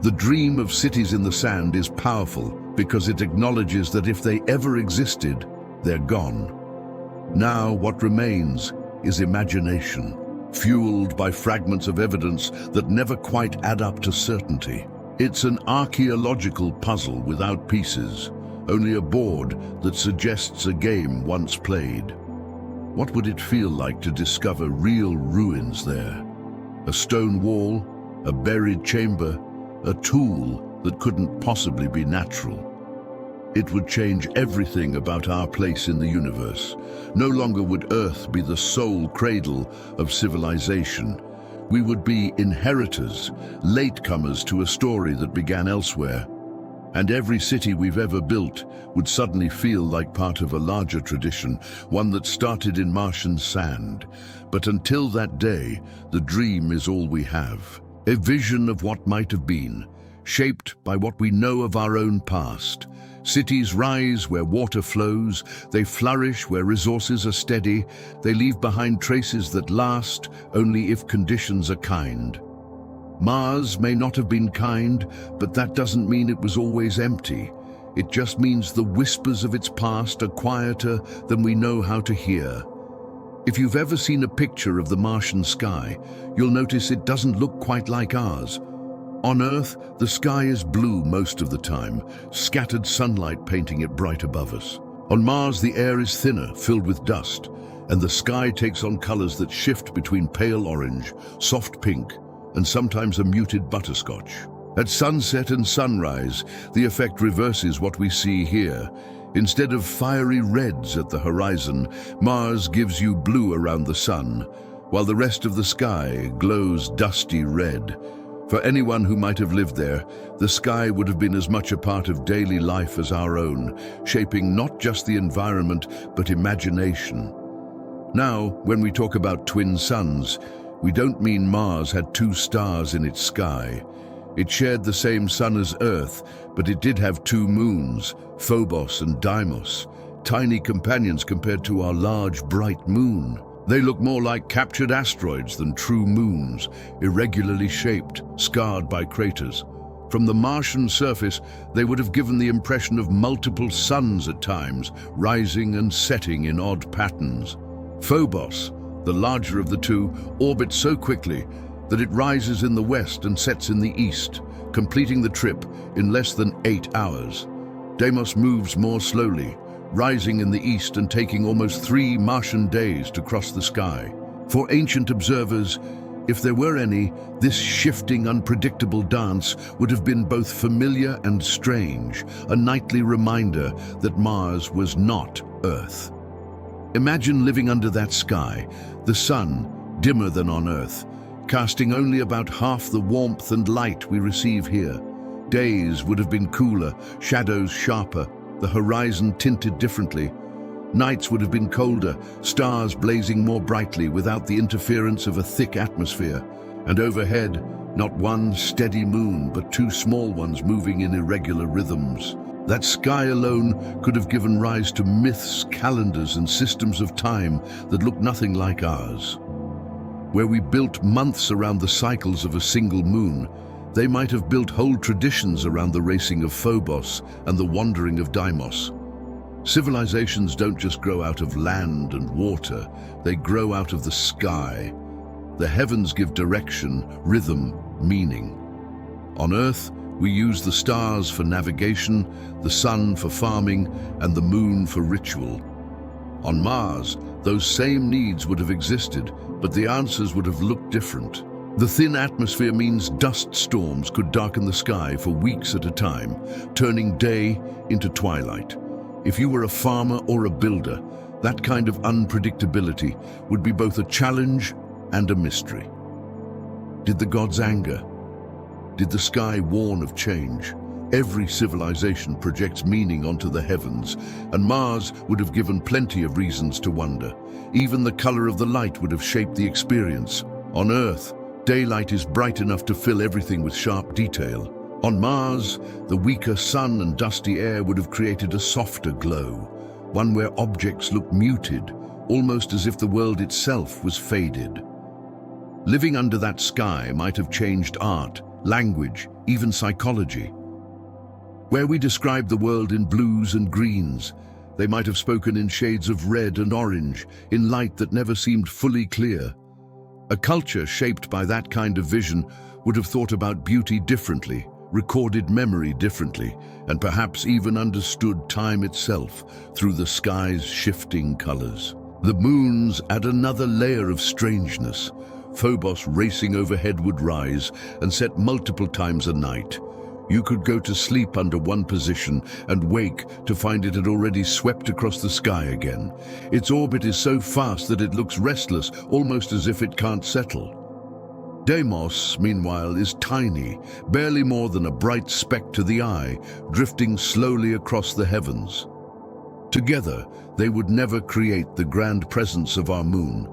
The dream of cities in the sand is powerful because it acknowledges that if they ever existed, they're gone. Now what remains is imagination. fueled by fragments of evidence that never quite add up to certainty. It's an archaeological puzzle without pieces, only a board that suggests a game once played. What would it feel like to discover real ruins there? A stone wall, a buried chamber, a tool that couldn't possibly be natural. It would change everything about our place in the universe. No longer would Earth be the sole cradle of civilization. We would be inheritors, latecomers to a story that began elsewhere. And every city we've ever built would suddenly feel like part of a larger tradition, one that started in Martian sand. But until that day, the dream is all we have. A vision of what might have been, shaped by what we know of our own past. Cities rise where water flows, they flourish where resources are steady, they leave behind traces that last only if conditions are kind. Mars may not have been kind, but that doesn't mean it was always empty. It just means the whispers of its past are quieter than we know how to hear. If you've ever seen a picture of the Martian sky, you'll notice it doesn't look quite like ours. On Earth, the sky is blue most of the time, scattered sunlight painting it bright above us. On Mars, the air is thinner, filled with dust, and the sky takes on colors that shift between pale orange, soft pink, and sometimes a muted butterscotch. At sunset and sunrise, the effect reverses what we see here. Instead of fiery reds at the horizon, Mars gives you blue around the sun, while the rest of the sky glows dusty red. For anyone who might have lived there, the sky would have been as much a part of daily life as our own, shaping not just the environment, but imagination. Now, when we talk about twin suns, we don't mean Mars had two stars in its sky. It shared the same sun as Earth, but it did have two moons, Phobos and Deimos, tiny companions compared to our large, bright moon. They look more like captured asteroids than true moons, irregularly shaped, scarred by craters. From the Martian surface, they would have given the impression of multiple suns at times, rising and setting in odd patterns. Phobos, the larger of the two, orbits so quickly that it rises in the west and sets in the east, completing the trip in less than 8 hours. Deimos moves more slowly, rising in the east and taking almost 3 Martian days to cross the sky. For ancient observers, if there were any, this shifting, unpredictable dance would have been both familiar and strange, a nightly reminder that Mars was not Earth. Imagine living under that sky, the sun, dimmer than on Earth, casting only about half the warmth and light we receive here. Days would have been cooler, shadows sharper, the horizon tinted differently. Nights would have been colder, stars blazing more brightly without the interference of a thick atmosphere. And overhead, not one steady moon, but 2 small ones moving in irregular rhythms. That sky alone could have given rise to myths, calendars, and systems of time that look nothing like ours. Where we built months around the cycles of a single moon, they might have built whole traditions around the racing of Phobos and the wandering of Deimos. Civilizations don't just grow out of land and water, they grow out of the sky. The heavens give direction, rhythm, meaning. On Earth, we use the stars for navigation, the sun for farming, and the moon for ritual. On Mars, those same needs would have existed, but the answers would have looked different. The thin atmosphere means dust storms could darken the sky for weeks at a time, turning day into twilight. If you were a farmer or a builder, that kind of unpredictability would be both a challenge and a mystery. Did the gods anger? Did the sky warn of change? Every civilization projects meaning onto the heavens, and Mars would have given plenty of reasons to wonder. Even the color of the light would have shaped the experience. On Earth, daylight is bright enough to fill everything with sharp detail. On Mars, the weaker sun and dusty air would have created a softer glow, one where objects look muted, almost as if the world itself was faded. Living under that sky might have changed art, language, even psychology. Where we described the world in blues and greens, they might have spoken in shades of red and orange, in light that never seemed fully clear. A culture shaped by that kind of vision would have thought about beauty differently, recorded memory differently, and perhaps even understood time itself through the sky's shifting colors. The moons add another layer of strangeness. Phobos racing overhead would rise and set multiple times a night. You could go to sleep under one position and wake to find it had already swept across the sky again. Its orbit is so fast that it looks restless, almost as if it can't settle. Deimos, meanwhile, is tiny, barely more than a bright speck to the eye, drifting slowly across the heavens. Together, they would never create the grand presence of our moon,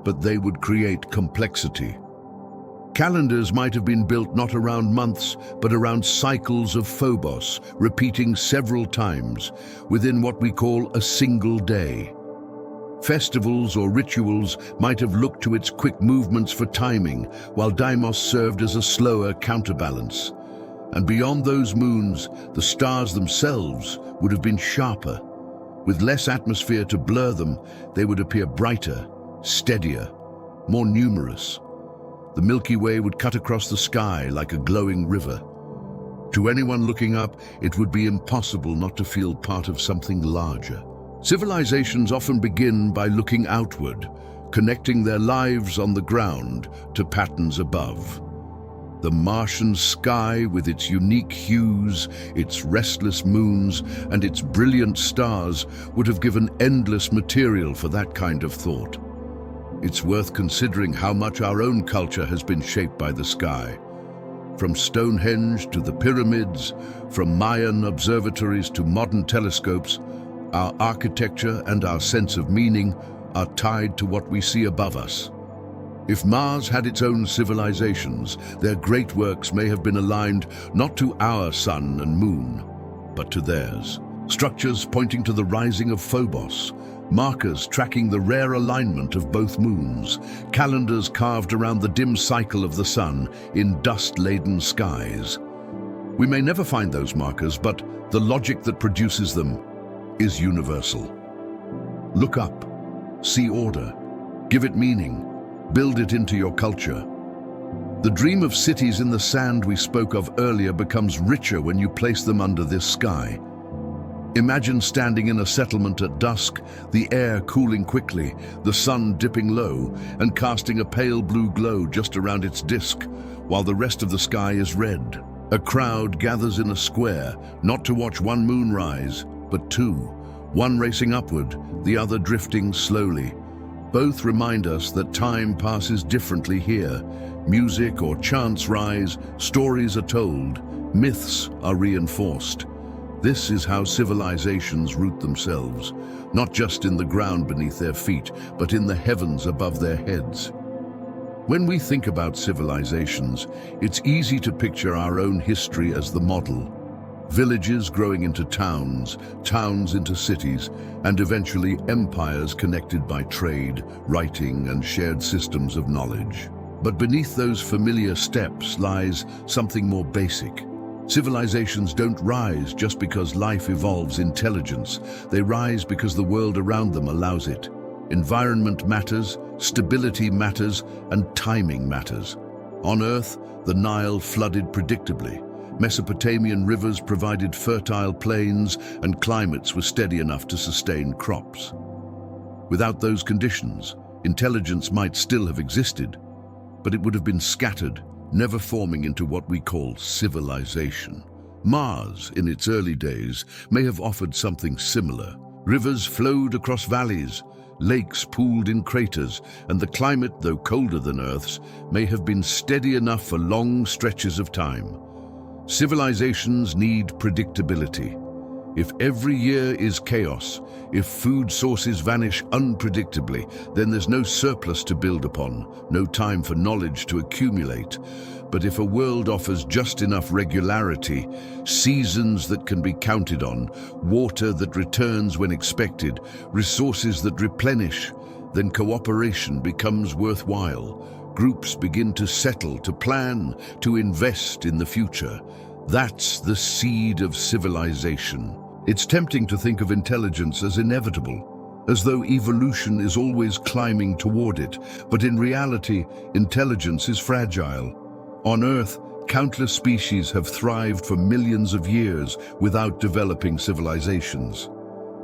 but they would create complexity. Calendars might have been built not around months, but around cycles of Phobos, repeating several times, within what we call a single day. Festivals or rituals might have looked to its quick movements for timing, while Deimos served as a slower counterbalance. And beyond those moons, the stars themselves would have been sharper. With less atmosphere to blur them, they would appear brighter, steadier, more numerous. The Milky Way would cut across the sky like a glowing river. To anyone looking up, it would be impossible not to feel part of something larger. Civilizations often begin by looking outward, connecting their lives on the ground to patterns above. The Martian sky, with its unique hues, its restless moons, and its brilliant stars, would have given endless material for that kind of thought. It's worth considering how much our own culture has been shaped by the sky. From Stonehenge to the pyramids, from Mayan observatories to modern telescopes, our architecture and our sense of meaning are tied to what we see above us. If Mars had its own civilizations, their great works may have been aligned not to our sun and moon, but to theirs. Structures pointing to the rising of Phobos, markers tracking the rare alignment of both moons, calendars carved around the dim cycle of the sun in dust-laden skies. We may never find those markers, but the logic that produces them is universal. Look up, see order, give it meaning, build it into your culture. The dream of cities in the sand we spoke of earlier becomes richer when you place them under this sky. Imagine standing in a settlement at dusk, the air cooling quickly, the sun dipping low and casting a pale blue glow just around its disk, while the rest of the sky is red. A crowd gathers in a square, not to watch one moon rise, but two, one racing upward, the other drifting slowly. Both remind us that time passes differently here. Music or chants rise, stories are told, myths are reinforced. This is how civilizations root themselves, not just in the ground beneath their feet, but in the heavens above their heads. When we think about civilizations, it's easy to picture our own history as the model. Villages growing into towns, towns into cities, and eventually empires connected by trade, writing, and shared systems of knowledge. But beneath those familiar steps lies something more basic. Civilizations don't rise just because life evolves intelligence. They rise because the world around them allows it. Environment matters, stability matters, and timing matters. On Earth, the Nile flooded predictably. Mesopotamian rivers provided fertile plains, and climates were steady enough to sustain crops. Without those conditions, intelligence might still have existed, but it would have been scattered, never forming into what we call civilization. Mars, in its early days, may have offered something similar. Rivers flowed across valleys, lakes pooled in craters, and the climate, though colder than Earth's, may have been steady enough for long stretches of time. Civilizations need predictability. If every year is chaos, if food sources vanish unpredictably, then there's no surplus to build upon, no time for knowledge to accumulate. But if a world offers just enough regularity, seasons that can be counted on, water that returns when expected, resources that replenish, then cooperation becomes worthwhile. Groups begin to settle, to plan, to invest in the future. That's the seed of civilization. It's tempting to think of intelligence as inevitable, as though evolution is always climbing toward it. But in reality, intelligence is fragile. On Earth, countless species have thrived for millions of years without developing civilizations.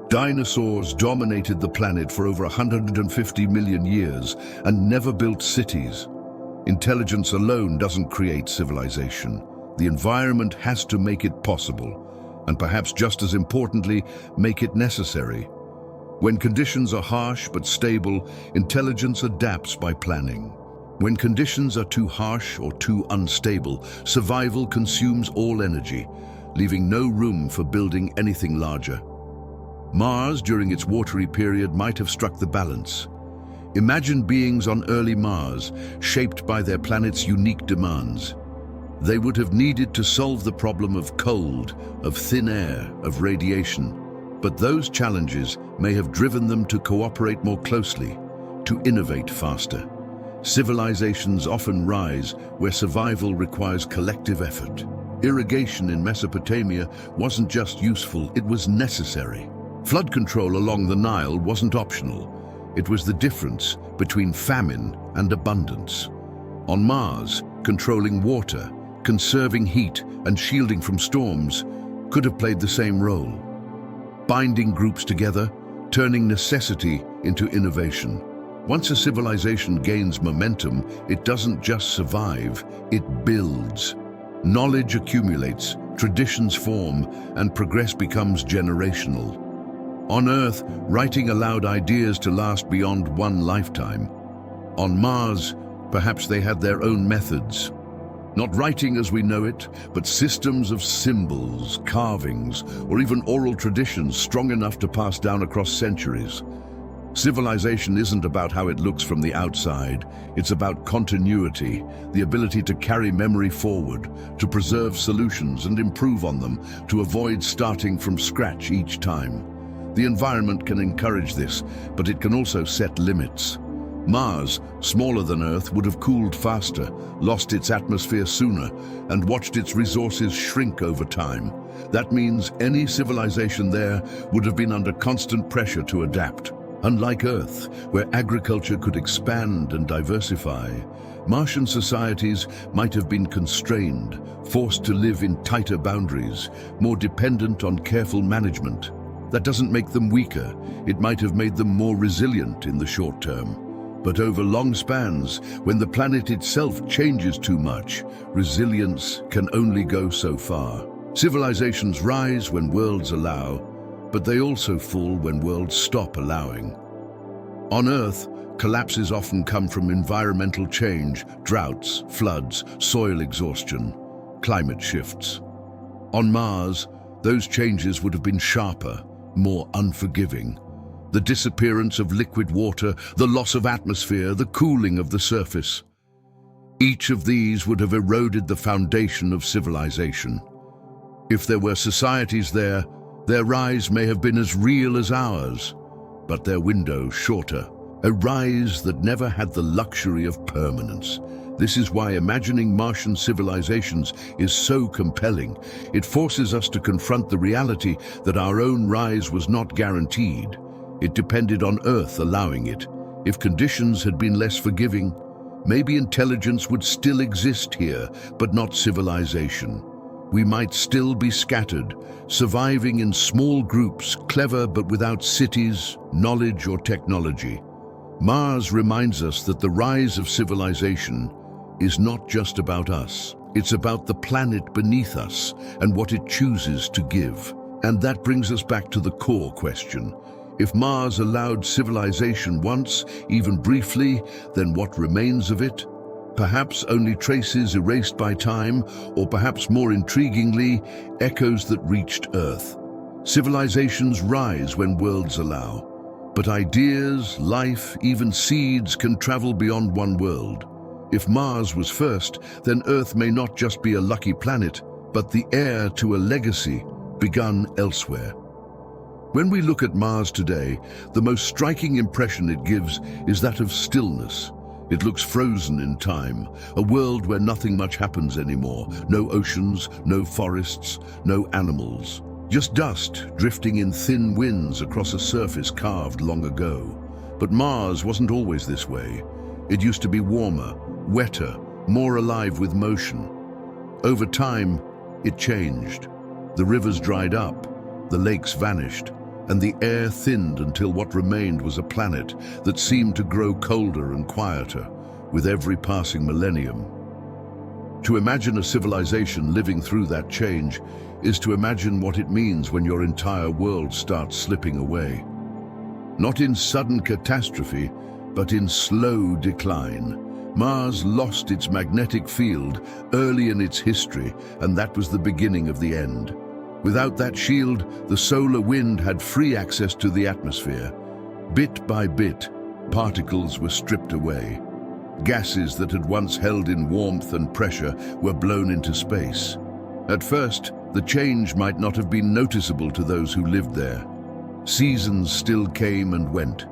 Dinosaurs dominated the planet for over 150 million years and never built cities. Intelligence alone doesn't create civilization. The environment has to make it possible, and perhaps just as importantly, make it necessary. When conditions are harsh but stable, intelligence adapts by planning. When conditions are too harsh or too unstable, survival consumes all energy, leaving no room for building anything larger. Mars, during its watery period, might have struck the balance. Imagine beings on early Mars, shaped by their planet's unique demands. They would have needed to solve the problem of cold, of thin air, of radiation. But those challenges may have driven them to cooperate more closely, to innovate faster. Civilizations often rise where survival requires collective effort. Irrigation in Mesopotamia wasn't just useful, it was necessary. Flood control along the Nile wasn't optional. It was the difference between famine and abundance. On Mars, controlling water, conserving heat, and shielding from storms could have played the same role. Binding groups together, turning necessity into innovation. Once a civilization gains momentum, it doesn't just survive, it builds. Knowledge accumulates, traditions form, and progress becomes generational. On Earth, writing allowed ideas to last beyond one lifetime. On Mars, perhaps they had their own methods. Not writing as we know it, but systems of symbols, carvings, or even oral traditions strong enough to pass down across centuries. Civilization isn't about how it looks from the outside. It's about continuity, the ability to carry memory forward, to preserve solutions and improve on them, to avoid starting from scratch each time. The environment can encourage this, but it can also set limits. Mars, smaller than Earth, would have cooled faster, lost its atmosphere sooner, and watched its resources shrink over time. That means any civilization there would have been under constant pressure to adapt. Unlike Earth, where agriculture could expand and diversify, Martian societies might have been constrained, forced to live in tighter boundaries, more dependent on careful management. That doesn't make them weaker. It might have made them more resilient in the short term. But over long spans, when the planet itself changes too much, resilience can only go so far. Civilizations rise when worlds allow, but they also fall when worlds stop allowing. On Earth, collapses often come from environmental change, droughts, floods, soil exhaustion, climate shifts. On Mars, those changes would have been sharper, more unforgiving. The disappearance of liquid water, the loss of atmosphere, the cooling of the surface. Each of these would have eroded the foundation of civilization. If there were societies there, their rise may have been as real as ours, but their window shorter. A rise that never had the luxury of permanence. This is why imagining Martian civilizations is so compelling. It forces us to confront the reality that our own rise was not guaranteed. It depended on Earth allowing it. If conditions had been less forgiving, maybe intelligence would still exist here, but not civilization. We might still be scattered, surviving in small groups, clever but without cities, knowledge or technology. Mars reminds us that the rise of civilization is not just about us. It's about the planet beneath us and what it chooses to give. And that brings us back to the core question. If Mars allowed civilization once, even briefly, then what remains of it? Perhaps only traces erased by time, or perhaps more intriguingly, echoes that reached Earth. Civilizations rise when worlds allow. But ideas, life, even seeds can travel beyond one world. If Mars was first, then Earth may not just be a lucky planet, but the heir to a legacy begun elsewhere. When we look at Mars today, the most striking impression it gives is that of stillness. It looks frozen in time, a world where nothing much happens anymore. No oceans, no forests, no animals. Just dust drifting in thin winds across a surface carved long ago. But Mars wasn't always this way. It used to be warmer, wetter, more alive with motion. Over time, it changed. The rivers dried up, the lakes vanished, and the air thinned until what remained was a planet that seemed to grow colder and quieter with every passing millennium. To imagine a civilization living through that change is to imagine what it means when your entire world starts slipping away. Not in sudden catastrophe, but in slow decline. Mars lost its magnetic field early in its history, and that was the beginning of the end. Without that shield, the solar wind had free access to the atmosphere. Bit by bit, particles were stripped away. Gases that had once held in warmth and pressure were blown into space. At first, the change might not have been noticeable to those who lived there. Seasons still came and went.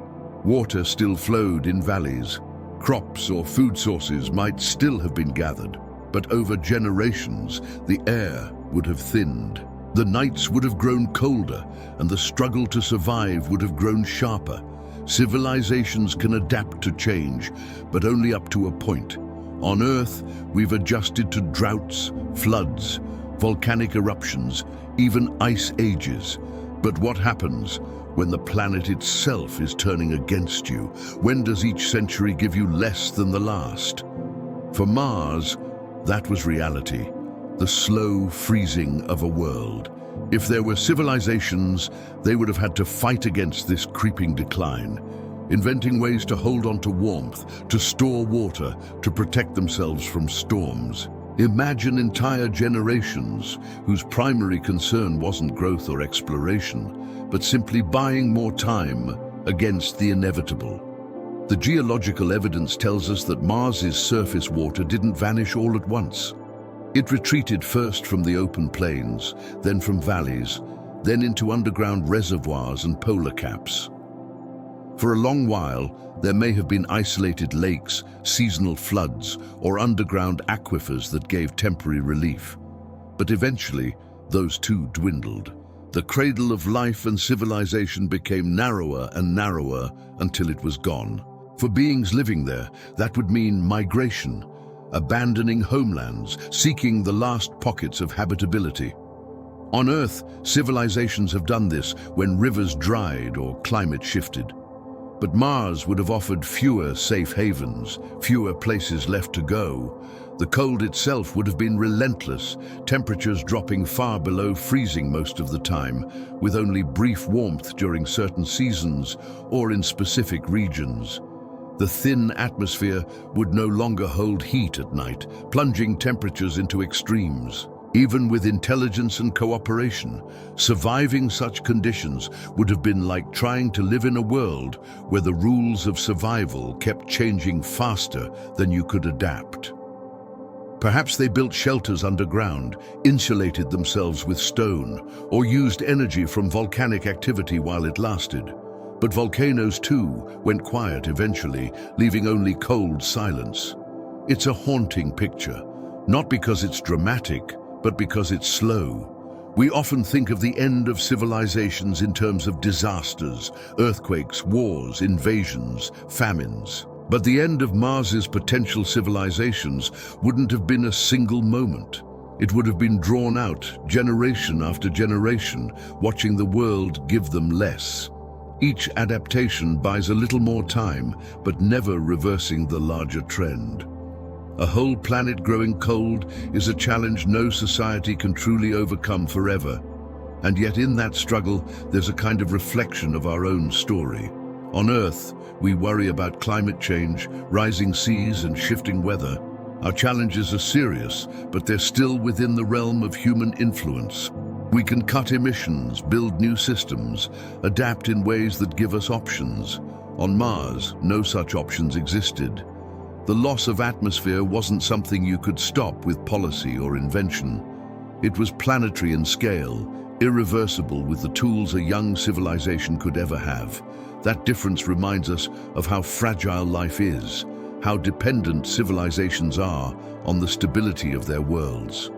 Water still flowed in valleys. Crops or food sources might still have been gathered, but over generations, the air would have thinned. The nights would have grown colder, and the struggle to survive would have grown sharper. Civilizations can adapt to change, but only up to a point. On Earth, we've adjusted to droughts, floods, volcanic eruptions, even ice ages. But what happens when the planet itself is turning against you? When does each century give you less than the last? For Mars, that was reality, the slow freezing of a world. If there were civilizations, they would have had to fight against this creeping decline, inventing ways to hold on to warmth, to store water, to protect themselves from storms. Imagine entire generations whose primary concern wasn't growth or exploration, but simply buying more time against the inevitable. The geological evidence tells us that Mars's surface water didn't vanish all at once. It retreated first from the open plains, then from valleys, then into underground reservoirs and polar caps. For a long while, there may have been isolated lakes, seasonal floods, or underground aquifers that gave temporary relief. But eventually, those too dwindled. The cradle of life and civilization became narrower and narrower until it was gone. For beings living there, that would mean migration, abandoning homelands, seeking the last pockets of habitability. On Earth, civilizations have done this when rivers dried or climate shifted. But Mars would have offered fewer safe havens, fewer places left to go. The cold itself would have been relentless, temperatures dropping far below freezing most of the time, with only brief warmth during certain seasons or in specific regions. The thin atmosphere would no longer hold heat at night, plunging temperatures into extremes. Even with intelligence and cooperation, surviving such conditions would have been like trying to live in a world where the rules of survival kept changing faster than you could adapt. Perhaps they built shelters underground, insulated themselves with stone, or used energy from volcanic activity while it lasted. But volcanoes too went quiet eventually, leaving only cold silence. It's a haunting picture, not because it's dramatic, but because it's slow. We often think of the end of civilizations in terms of disasters, earthquakes, wars, invasions, famines. But the end of Mars's potential civilizations wouldn't have been a single moment. It would have been drawn out generation after generation, watching the world give them less. Each adaptation buys a little more time, but never reversing the larger trend. A whole planet growing cold is a challenge no society can truly overcome forever. And yet in that struggle, there's a kind of reflection of our own story. On Earth, we worry about climate change, rising seas, and shifting weather. Our challenges are serious, but they're still within the realm of human influence. We can cut emissions, build new systems, adapt in ways that give us options. On Mars, no such options existed. The loss of atmosphere wasn't something you could stop with policy or invention. It was planetary in scale, irreversible with the tools a young civilization could ever have. That difference reminds us of how fragile life is, how dependent civilizations are on the stability of their worlds.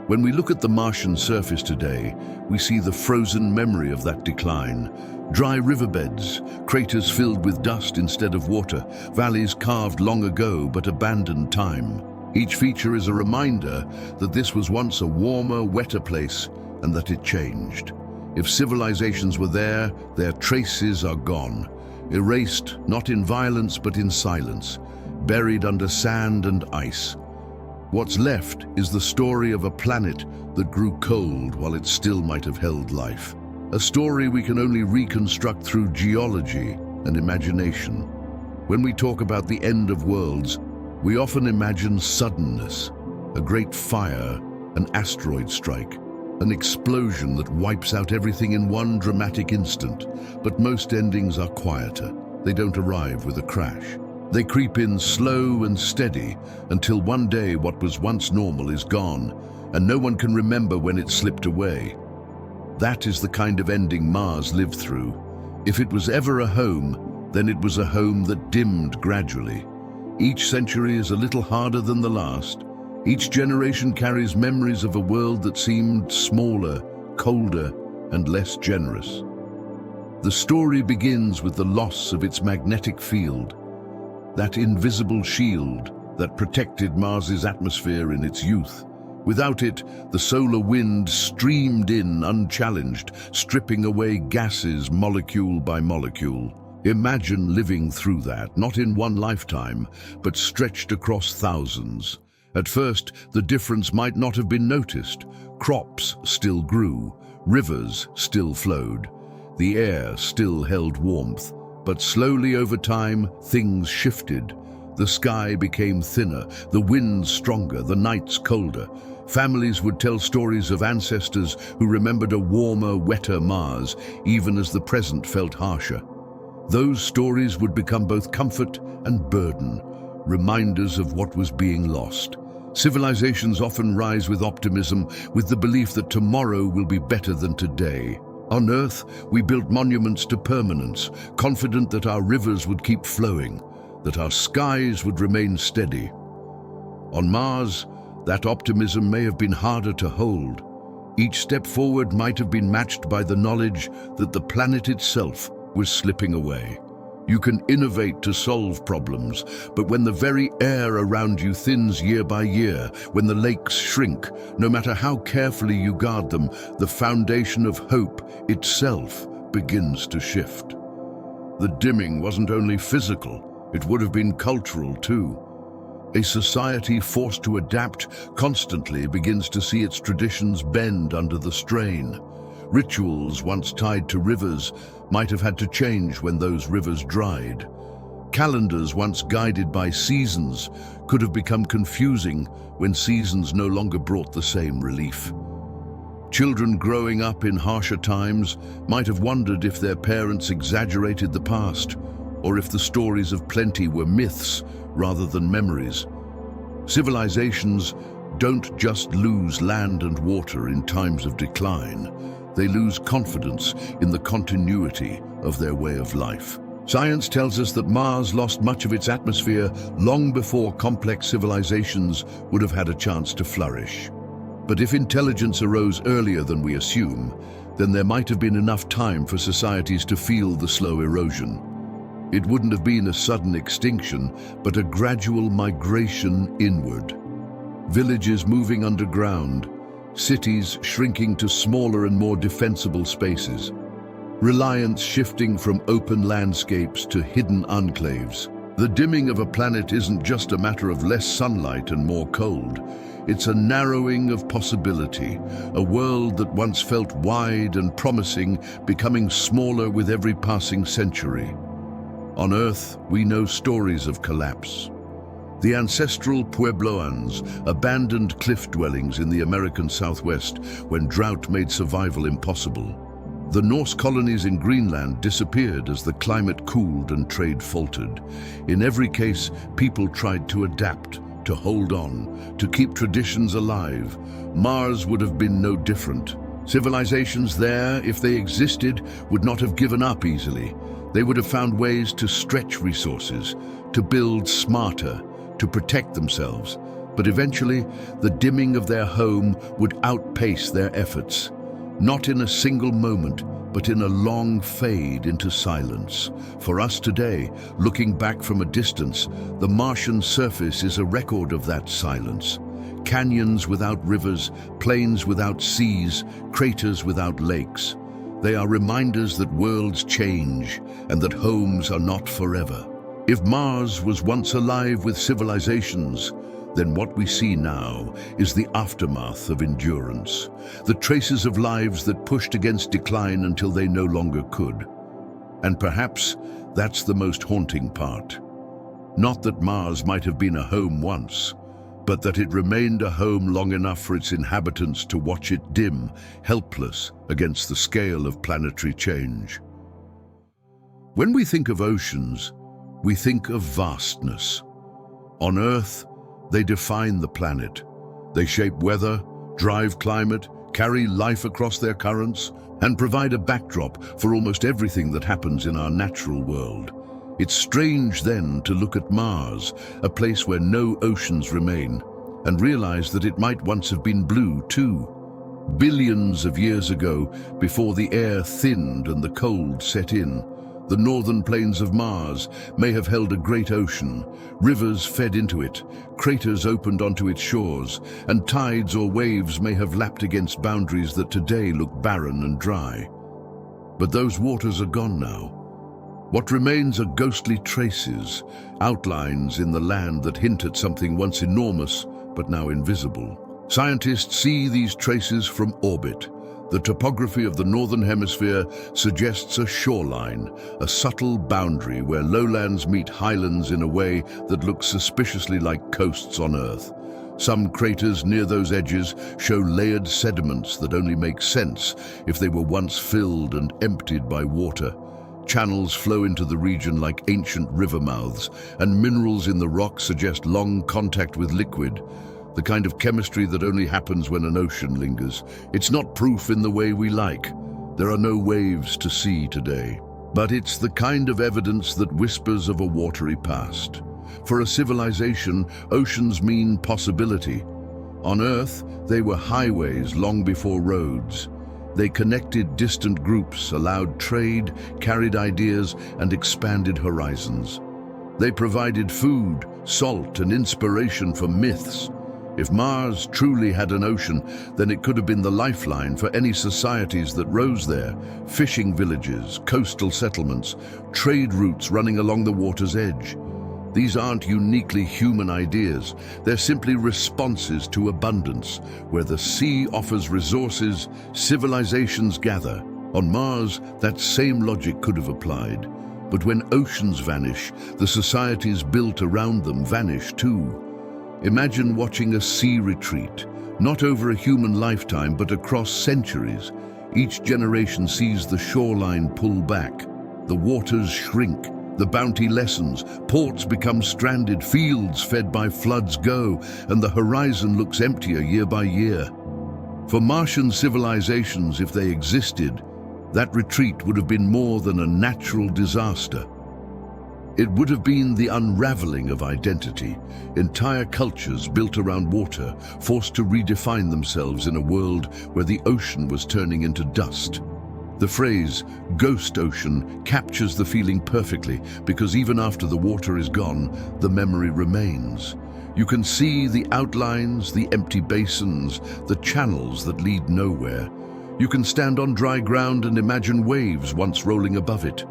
When we look at the Martian surface today, we see the frozen memory of that decline. Dry riverbeds, craters filled with dust instead of water, valleys carved long ago but abandoned time. Each feature is a reminder that this was once a warmer, wetter place and that it changed. If civilizations were there, their traces are gone, erased not in violence but in silence, buried under sand and ice. What's left is the story of a planet that grew cold while it still might have held life. A story we can only reconstruct through geology and imagination. When we talk about the end of worlds, we often imagine suddenness, a great fire, an asteroid strike, an explosion that wipes out everything in one dramatic instant. But most endings are quieter. They don't arrive with a crash. They creep in slow and steady until one day what was once normal is gone, and no one can remember when it slipped away. That is the kind of ending Mars lived through. If it was ever a home, then it was a home that dimmed gradually. Each century is a little harder than the last. Each generation carries memories of a world that seemed smaller, colder, and less generous. The story begins with the loss of its magnetic field, that invisible shield that protected Mars's atmosphere in its youth. Without it, the solar wind streamed in unchallenged, stripping away gases molecule by molecule. Imagine living through that, not in one lifetime, but stretched across thousands. At first, the difference might not have been noticed. Crops still grew, rivers still flowed, the air still held warmth. But slowly over time, things shifted. The sky became thinner, the winds stronger, the nights colder. Families would tell stories of ancestors who remembered a warmer, wetter Mars, even as the present felt harsher. Those stories would become both comfort and burden, reminders of what was being lost. Civilizations often rise with optimism, with the belief that tomorrow will be better than today. On Earth, we built monuments to permanence, confident that our rivers would keep flowing, that our skies would remain steady. On Mars, that optimism may have been harder to hold. Each step forward might have been matched by the knowledge that the planet itself was slipping away. You can innovate to solve problems, but when the very air around you thins year by year, when the lakes shrink, no matter how carefully you guard them, the foundation of hope itself begins to shift. The dimming wasn't only physical, it would have been cultural too. A society forced to adapt constantly begins to see its traditions bend under the strain. Rituals once tied to rivers might have had to change when those rivers dried. Calendars once guided by seasons could have become confusing when seasons no longer brought the same relief. Children growing up in harsher times might have wondered if their parents exaggerated the past, or if the stories of plenty were myths rather than memories. Civilizations don't just lose land and water in times of decline. They lose confidence in the continuity of their way of life. Science tells us that Mars lost much of its atmosphere long before complex civilizations would have had a chance to flourish. But if intelligence arose earlier than we assume, then there might have been enough time for societies to feel the slow erosion. It wouldn't have been a sudden extinction, but a gradual migration inward. Villages moving underground, cities shrinking to smaller and more defensible spaces, reliance shifting from open landscapes to hidden enclaves. The dimming of a planet isn't just a matter of less sunlight and more cold. It's a narrowing of possibility, a world that once felt wide and promising becoming smaller with every passing century. On Earth, we know stories of collapse. The ancestral Puebloans abandoned cliff dwellings in the American Southwest when drought made survival impossible. The Norse colonies in Greenland disappeared as the climate cooled and trade faltered. In every case, people tried to adapt, to hold on, to keep traditions alive. Mars would have been no different. Civilizations there, if they existed, would not have given up easily. They would have found ways to stretch resources, to build smarter, to protect themselves. But eventually, the dimming of their home would outpace their efforts, not in a single moment, but in a long fade into silence. For us today, looking back from a distance, the Martian surface is a record of that silence. Canyons without rivers, plains without seas, craters without lakes. They are reminders that worlds change and that homes are not forever. If Mars was once alive with civilizations, then what we see now is the aftermath of endurance, the traces of lives that pushed against decline until they no longer could. And perhaps that's the most haunting part. Not that Mars might have been a home once, but that it remained a home long enough for its inhabitants to watch it dim, helpless against the scale of planetary change. When we think of oceans, we think of vastness. On Earth, they define the planet. They shape weather, drive climate, carry life across their currents, and provide a backdrop for almost everything that happens in our natural world. It's strange then to look at Mars, a place where no oceans remain, and realize that it might once have been blue too. Billions of years ago, before the air thinned and the cold set in, the northern plains of Mars may have held a great ocean. Rivers fed into it, craters opened onto its shores, and tides or waves may have lapped against boundaries that today look barren and dry. But those waters are gone now. What remains are ghostly traces, outlines in the land that hint at something once enormous but now invisible. Scientists see these traces from orbit. The topography of the northern hemisphere suggests a shoreline, a subtle boundary where lowlands meet highlands in a way that looks suspiciously like coasts on Earth. Some craters near those edges show layered sediments that only make sense if they were once filled and emptied by water. Channels flow into the region like ancient river mouths, and minerals in the rock suggest long contact with liquid, the kind of chemistry that only happens when an ocean lingers. It's not proof in the way we like. There are no waves to see today. But it's the kind of evidence that whispers of a watery past. For a civilization, oceans mean possibility. On Earth, they were highways long before roads. They connected distant groups, allowed trade, carried ideas, and expanded horizons. They provided food, salt, and inspiration for myths. If Mars truly had an ocean, then it could have been the lifeline for any societies that rose there. Fishing villages, coastal settlements, trade routes running along the water's edge. These aren't uniquely human ideas. They're simply responses to abundance. Where the sea offers resources, civilizations gather. On Mars, that same logic could have applied. But when oceans vanish, the societies built around them vanish too. Imagine watching a sea retreat, not over a human lifetime, but across centuries. Each generation sees the shoreline pull back, the waters shrink, the bounty lessens, ports become stranded, fields fed by floods go, and the horizon looks emptier year by year. For Martian civilizations, if they existed, that retreat would have been more than a natural disaster. It would have been the unraveling of identity, entire cultures built around water, forced to redefine themselves in a world where the ocean was turning into dust. The phrase, ghost ocean, captures the feeling perfectly because even after the water is gone, the memory remains. You can see the outlines, the empty basins, the channels that lead nowhere. You can stand on dry ground and imagine waves once rolling above it.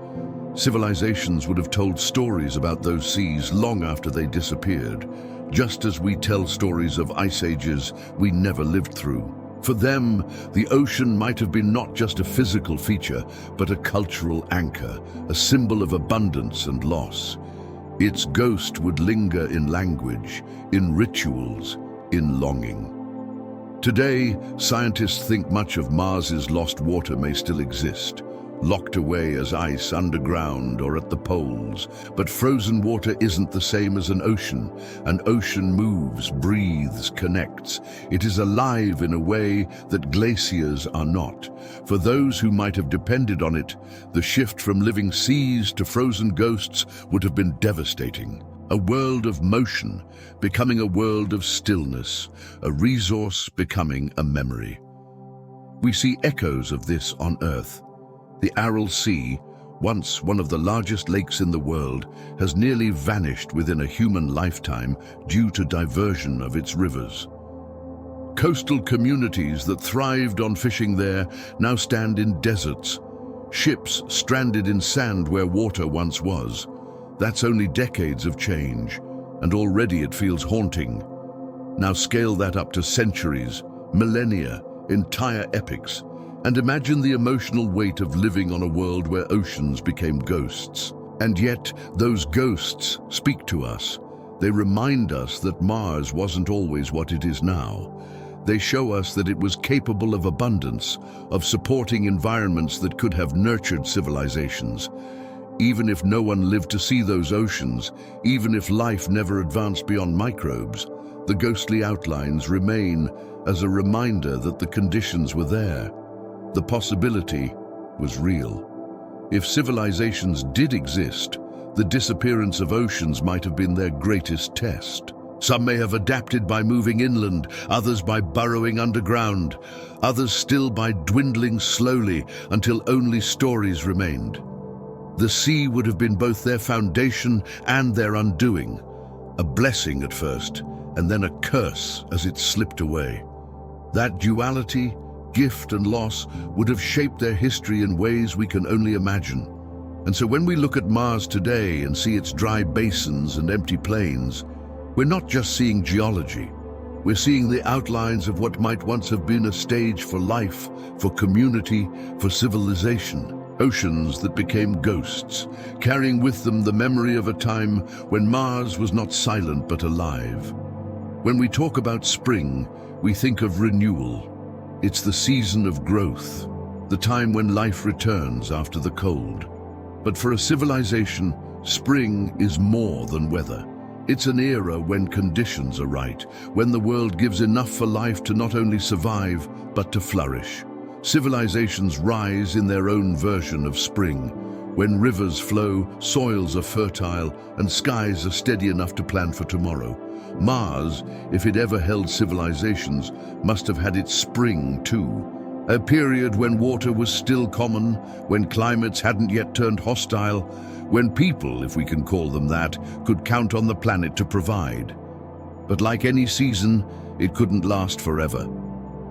Civilizations would have told stories about those seas long after they disappeared, just as we tell stories of ice ages we never lived through. For them, the ocean might have been not just a physical feature, but a cultural anchor, a symbol of abundance and loss. Its ghost would linger in language, in rituals, in longing. Today, scientists think much of Mars's lost water may still exist, locked away as ice underground or at the poles. But frozen water isn't the same as an ocean. An ocean moves, breathes, connects. It is alive in a way that glaciers are not. For those who might have depended on it, the shift from living seas to frozen ghosts would have been devastating. A world of motion becoming a world of stillness, a resource becoming a memory. We see echoes of this on Earth. The Aral Sea, once one of the largest lakes in the world, has nearly vanished within a human lifetime due to diversion of its rivers. Coastal communities that thrived on fishing there now stand in deserts. Ships stranded in sand where water once was. That's only decades of change, and already it feels haunting. Now scale that up to centuries, millennia, entire epics, and imagine the emotional weight of living on a world where oceans became ghosts. And yet, those ghosts speak to us. They remind us that Mars wasn't always what it is now. They show us that it was capable of abundance, of supporting environments that could have nurtured civilizations. Even if no one lived to see those oceans, even if life never advanced beyond microbes, the ghostly outlines remain as a reminder that the conditions were there. The possibility was real. If civilizations did exist, the disappearance of oceans might have been their greatest test. Some may have adapted by moving inland, others by burrowing underground, others still by dwindling slowly until only stories remained. The sea would have been both their foundation and their undoing, a blessing at first, and then a curse as it slipped away. That duality, gift and loss, would have shaped their history in ways we can only imagine. And so when we look at Mars today and see its dry basins and empty plains, we're not just seeing geology. We're seeing the outlines of what might once have been a stage for life, for community, for civilization. Oceans that became ghosts, carrying with them the memory of a time when Mars was not silent but alive. When we talk about spring, we think of renewal. It's the season of growth, the time when life returns after the cold. But for a civilization, spring is more than weather. It's an era when conditions are right, when the world gives enough for life to not only survive, but to flourish. Civilizations rise in their own version of spring, when rivers flow, soils are fertile, and skies are steady enough to plan for tomorrow. Mars, if it ever held civilizations, must have had its spring too. A period when water was still common, when climates hadn't yet turned hostile, when people, if we can call them that, could count on the planet to provide. But like any season, it couldn't last forever.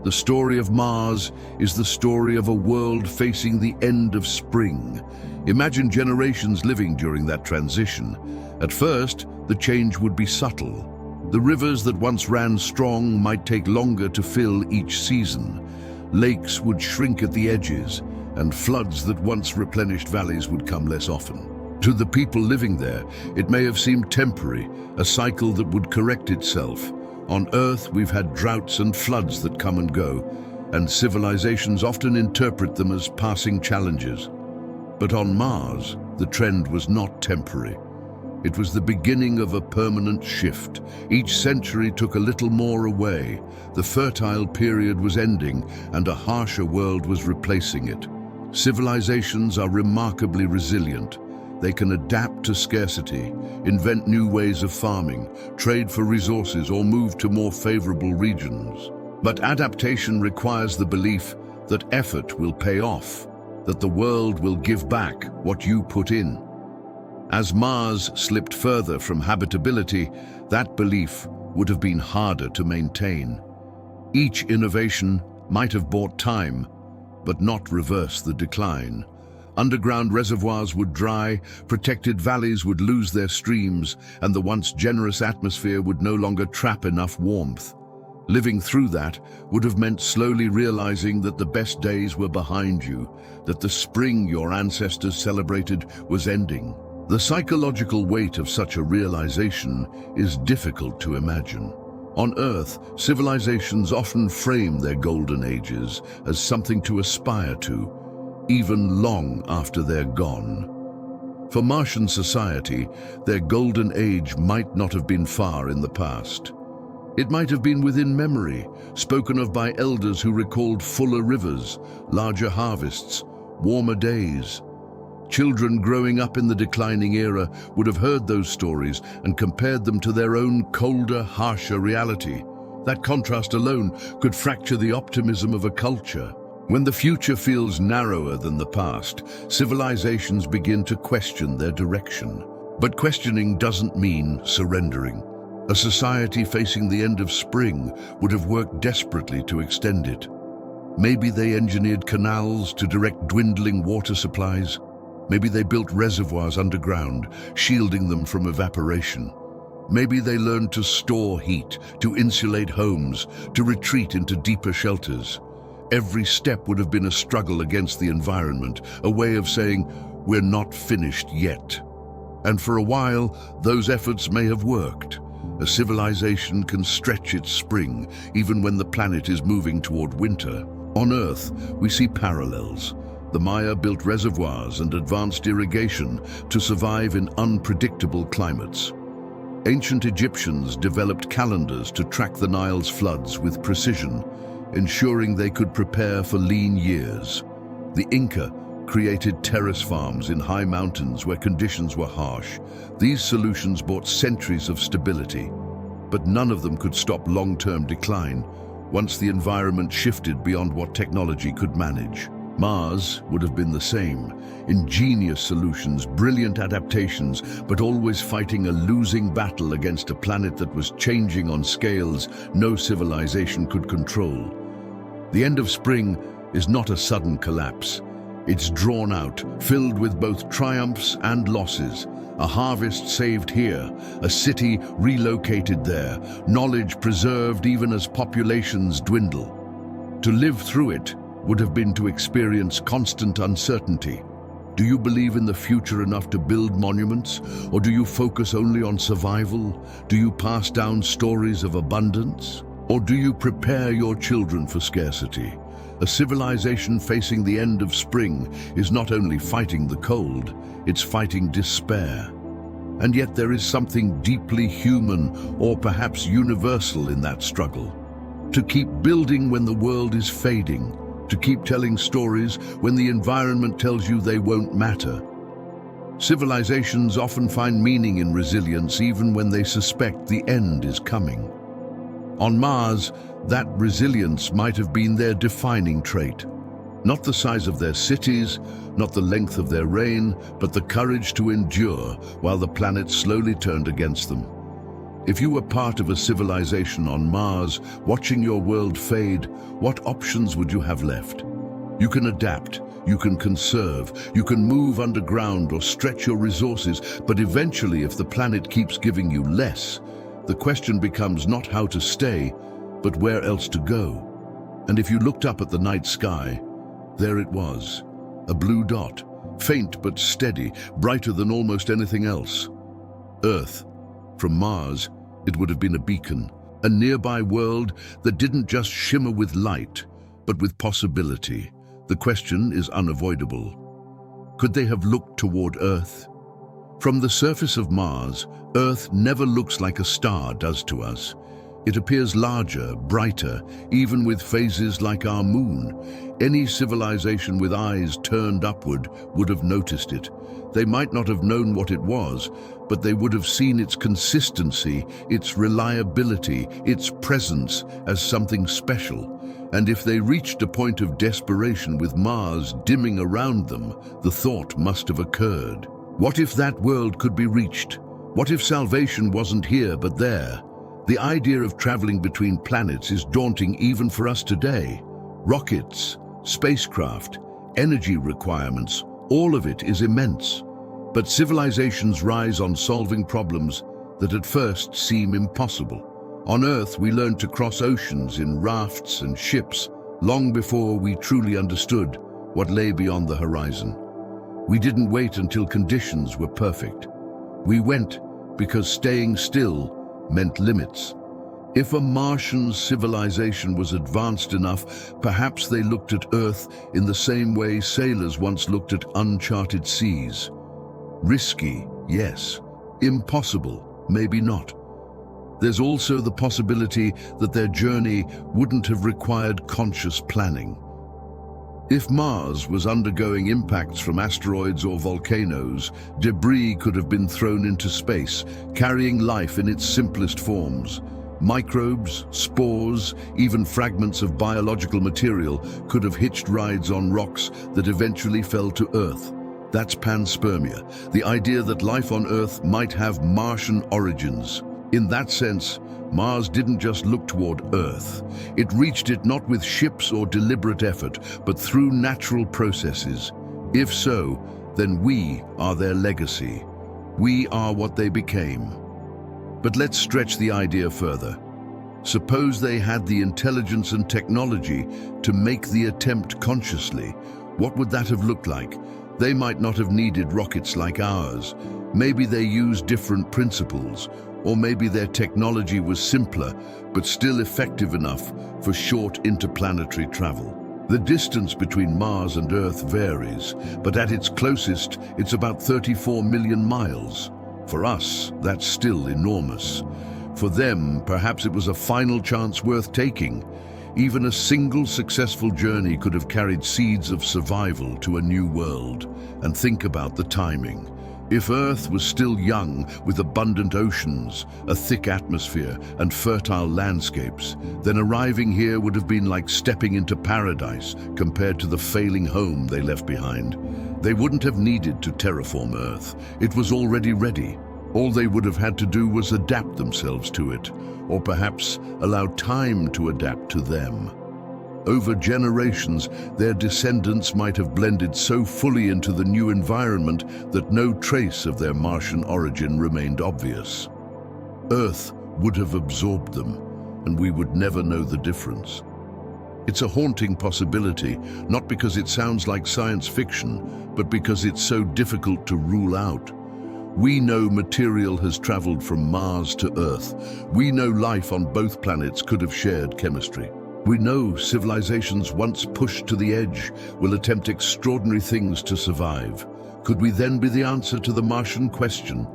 The story of Mars is the story of a world facing the end of spring. Imagine generations living during that transition. At first, the change would be subtle. The rivers that once ran strong might take longer to fill each season. Lakes would shrink at the edges, and floods that once replenished valleys would come less often. To the people living there, it may have seemed temporary, a cycle that would correct itself. On Earth, we've had droughts and floods that come and go, and civilizations often interpret them as passing challenges. But on Mars, the trend was not temporary. It was the beginning of a permanent shift. Each century took a little more away. The fertile period was ending, and a harsher world was replacing it. Civilizations are remarkably resilient. They can adapt to scarcity, invent new ways of farming, trade for resources, or move to more favorable regions. But adaptation requires the belief that effort will pay off, that the world will give back what you put in. As Mars slipped further from habitability, that belief would have been harder to maintain. Each innovation might have bought time, but not reverse the decline. Underground reservoirs would dry, protected valleys would lose their streams, and the once generous atmosphere would no longer trap enough warmth. Living through that would have meant slowly realizing that the best days were behind you, that the spring your ancestors celebrated was ending. The psychological weight of such a realization is difficult to imagine. On Earth, civilizations often frame their golden ages as something to aspire to, even long after they're gone. For Martian society, their golden age might not have been far in the past. It might have been within memory, spoken of by elders who recalled fuller rivers, larger harvests, warmer days. Children growing up in the declining era would have heard those stories and compared them to their own colder, harsher reality. That contrast alone could fracture the optimism of a culture. When the future feels narrower than the past, civilizations begin to question their direction. But questioning doesn't mean surrendering. A society facing the end of spring would have worked desperately to extend it. Maybe they engineered canals to direct dwindling water supplies. Maybe they built reservoirs underground, shielding them from evaporation. Maybe they learned to store heat, to insulate homes, to retreat into deeper shelters. Every step would have been a struggle against the environment, a way of saying, we're not finished yet. And for a while, those efforts may have worked. A civilization can stretch its spring, even when the planet is moving toward winter. On Earth, we see parallels. The Maya built reservoirs and advanced irrigation to survive in unpredictable climates. Ancient Egyptians developed calendars to track the Nile's floods with precision, ensuring they could prepare for lean years. The Inca created terrace farms in high mountains where conditions were harsh. These solutions brought centuries of stability, but none of them could stop long-term decline once the environment shifted beyond what technology could manage. Mars would have been the same. Ingenious solutions, brilliant adaptations, but always fighting a losing battle against a planet that was changing on scales no civilization could control. The end of spring is not a sudden collapse. It's drawn out, filled with both triumphs and losses. A harvest saved here, a city relocated there, knowledge preserved even as populations dwindle. To live through it would have been to experience constant uncertainty. Do you believe in the future enough to build monuments, or do you focus only on survival? Do you pass down stories of abundance, or do you prepare your children for scarcity? A civilization facing the end of spring is not only fighting the cold, it's fighting despair. And yet there is something deeply human, or perhaps universal, in that struggle. To keep building when the world is fading, to keep telling stories when the environment tells you they won't matter. Civilizations often find meaning in resilience even when they suspect the end is coming. On Mars, that resilience might have been their defining trait. Not the size of their cities, not the length of their reign, but the courage to endure while the planet slowly turned against them. If you were part of a civilization on Mars, watching your world fade, what options would you have left? You can adapt, you can conserve, you can move underground or stretch your resources, but eventually, if the planet keeps giving you less, the question becomes not how to stay, but where else to go. And if you looked up at the night sky, there it was, a blue dot, faint but steady, brighter than almost anything else. Earth. From Mars, it would have been a beacon, a nearby world that didn't just shimmer with light, but with possibility. The question is unavoidable. Could they have looked toward Earth? From the surface of Mars, Earth never looks like a star does to us. It appears larger, brighter, even with phases like our moon. Any civilization with eyes turned upward would have noticed it. They might not have known what it was, but they would have seen its consistency, its reliability, its presence as something special. And if they reached a point of desperation with Mars dimming around them, the thought must have occurred. What if that world could be reached? What if salvation wasn't here but there? The idea of traveling between planets is daunting even for us today. Rockets, spacecraft, energy requirements, all of it is immense. But civilizations rise on solving problems that at first seem impossible. On Earth, we learned to cross oceans in rafts and ships long before we truly understood what lay beyond the horizon. We didn't wait until conditions were perfect. We went because staying still meant limits. If a Martian civilization was advanced enough, perhaps they looked at Earth in the same way sailors once looked at uncharted seas. Risky, yes. Impossible, maybe not. There's also the possibility that their journey wouldn't have required conscious planning. If Mars was undergoing impacts from asteroids or volcanoes, debris could have been thrown into space, carrying life in its simplest forms. Microbes, spores, even fragments of biological material could have hitched rides on rocks that eventually fell to Earth. That's panspermia, the idea that life on Earth might have Martian origins. In that sense, Mars didn't just look toward Earth. It reached it not with ships or deliberate effort, but through natural processes. If so, then we are their legacy. We are what they became. But let's stretch the idea further. Suppose they had the intelligence and technology to make the attempt consciously. What would that have looked like? They might not have needed rockets like ours. Maybe they used different principles, or maybe their technology was simpler, but still effective enough for short interplanetary travel. The distance between Mars and Earth varies, but at its closest, it's about 34 million miles. For us, that's still enormous. For them, perhaps it was a final chance worth taking. Even a single successful journey could have carried seeds of survival to a new world. And think about the timing. If Earth was still young, with abundant oceans, a thick atmosphere, and fertile landscapes, then arriving here would have been like stepping into paradise compared to the failing home they left behind. They wouldn't have needed to terraform Earth. It was already ready. All they would have had to do was adapt themselves to it, or perhaps allow time to adapt to them. Over generations, their descendants might have blended so fully into the new environment that no trace of their Martian origin remained obvious. Earth would have absorbed them, and we would never know the difference. It's a haunting possibility, not because it sounds like science fiction, but because it's so difficult to rule out. We know material has traveled from Mars to Earth. We know life on both planets could have shared chemistry. We know civilizations once pushed to the edge will attempt extraordinary things to survive. Could we then be the answer to the Martian question?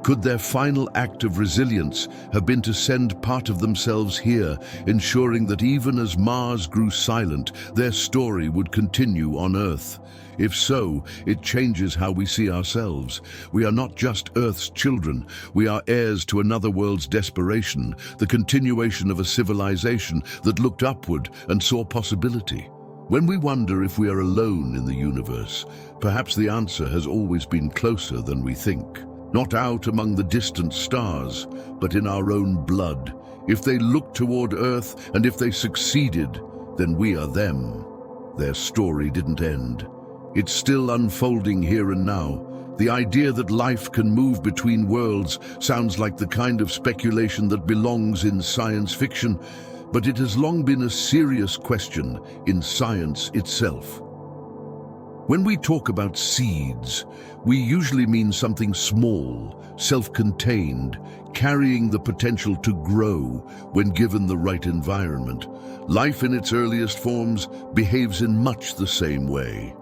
Could their final act of resilience have been to send part of themselves here, ensuring that even as Mars grew silent, their story would continue on Earth? If so, it changes how we see ourselves. We are not just Earth's children. We are heirs to another world's desperation, the continuation of a civilization that looked upward and saw possibility. When we wonder if we are alone in the universe, perhaps the answer has always been closer than we think. Not out among the distant stars, but in our own blood. If they looked toward Earth, and if they succeeded, then we are them. Their story didn't end. It's still unfolding here and now. The idea that life can move between worlds sounds like the kind of speculation that belongs in science fiction, but it has long been a serious question in science itself. When we talk about seeds, we usually mean something small, self-contained, carrying the potential to grow when given the right environment. Life in its earliest forms behaves in much the same way.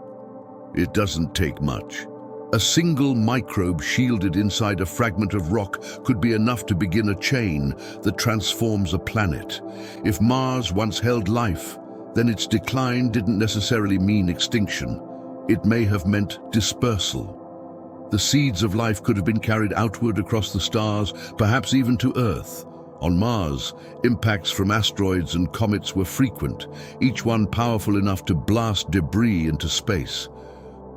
It doesn't take much. A single microbe shielded inside a fragment of rock could be enough to begin a chain that transforms a planet. If Mars once held life, then its decline didn't necessarily mean extinction. It may have meant dispersal. The seeds of life could have been carried outward across the stars, perhaps even to Earth. On Mars, impacts from asteroids and comets were frequent, each one powerful enough to blast debris into space.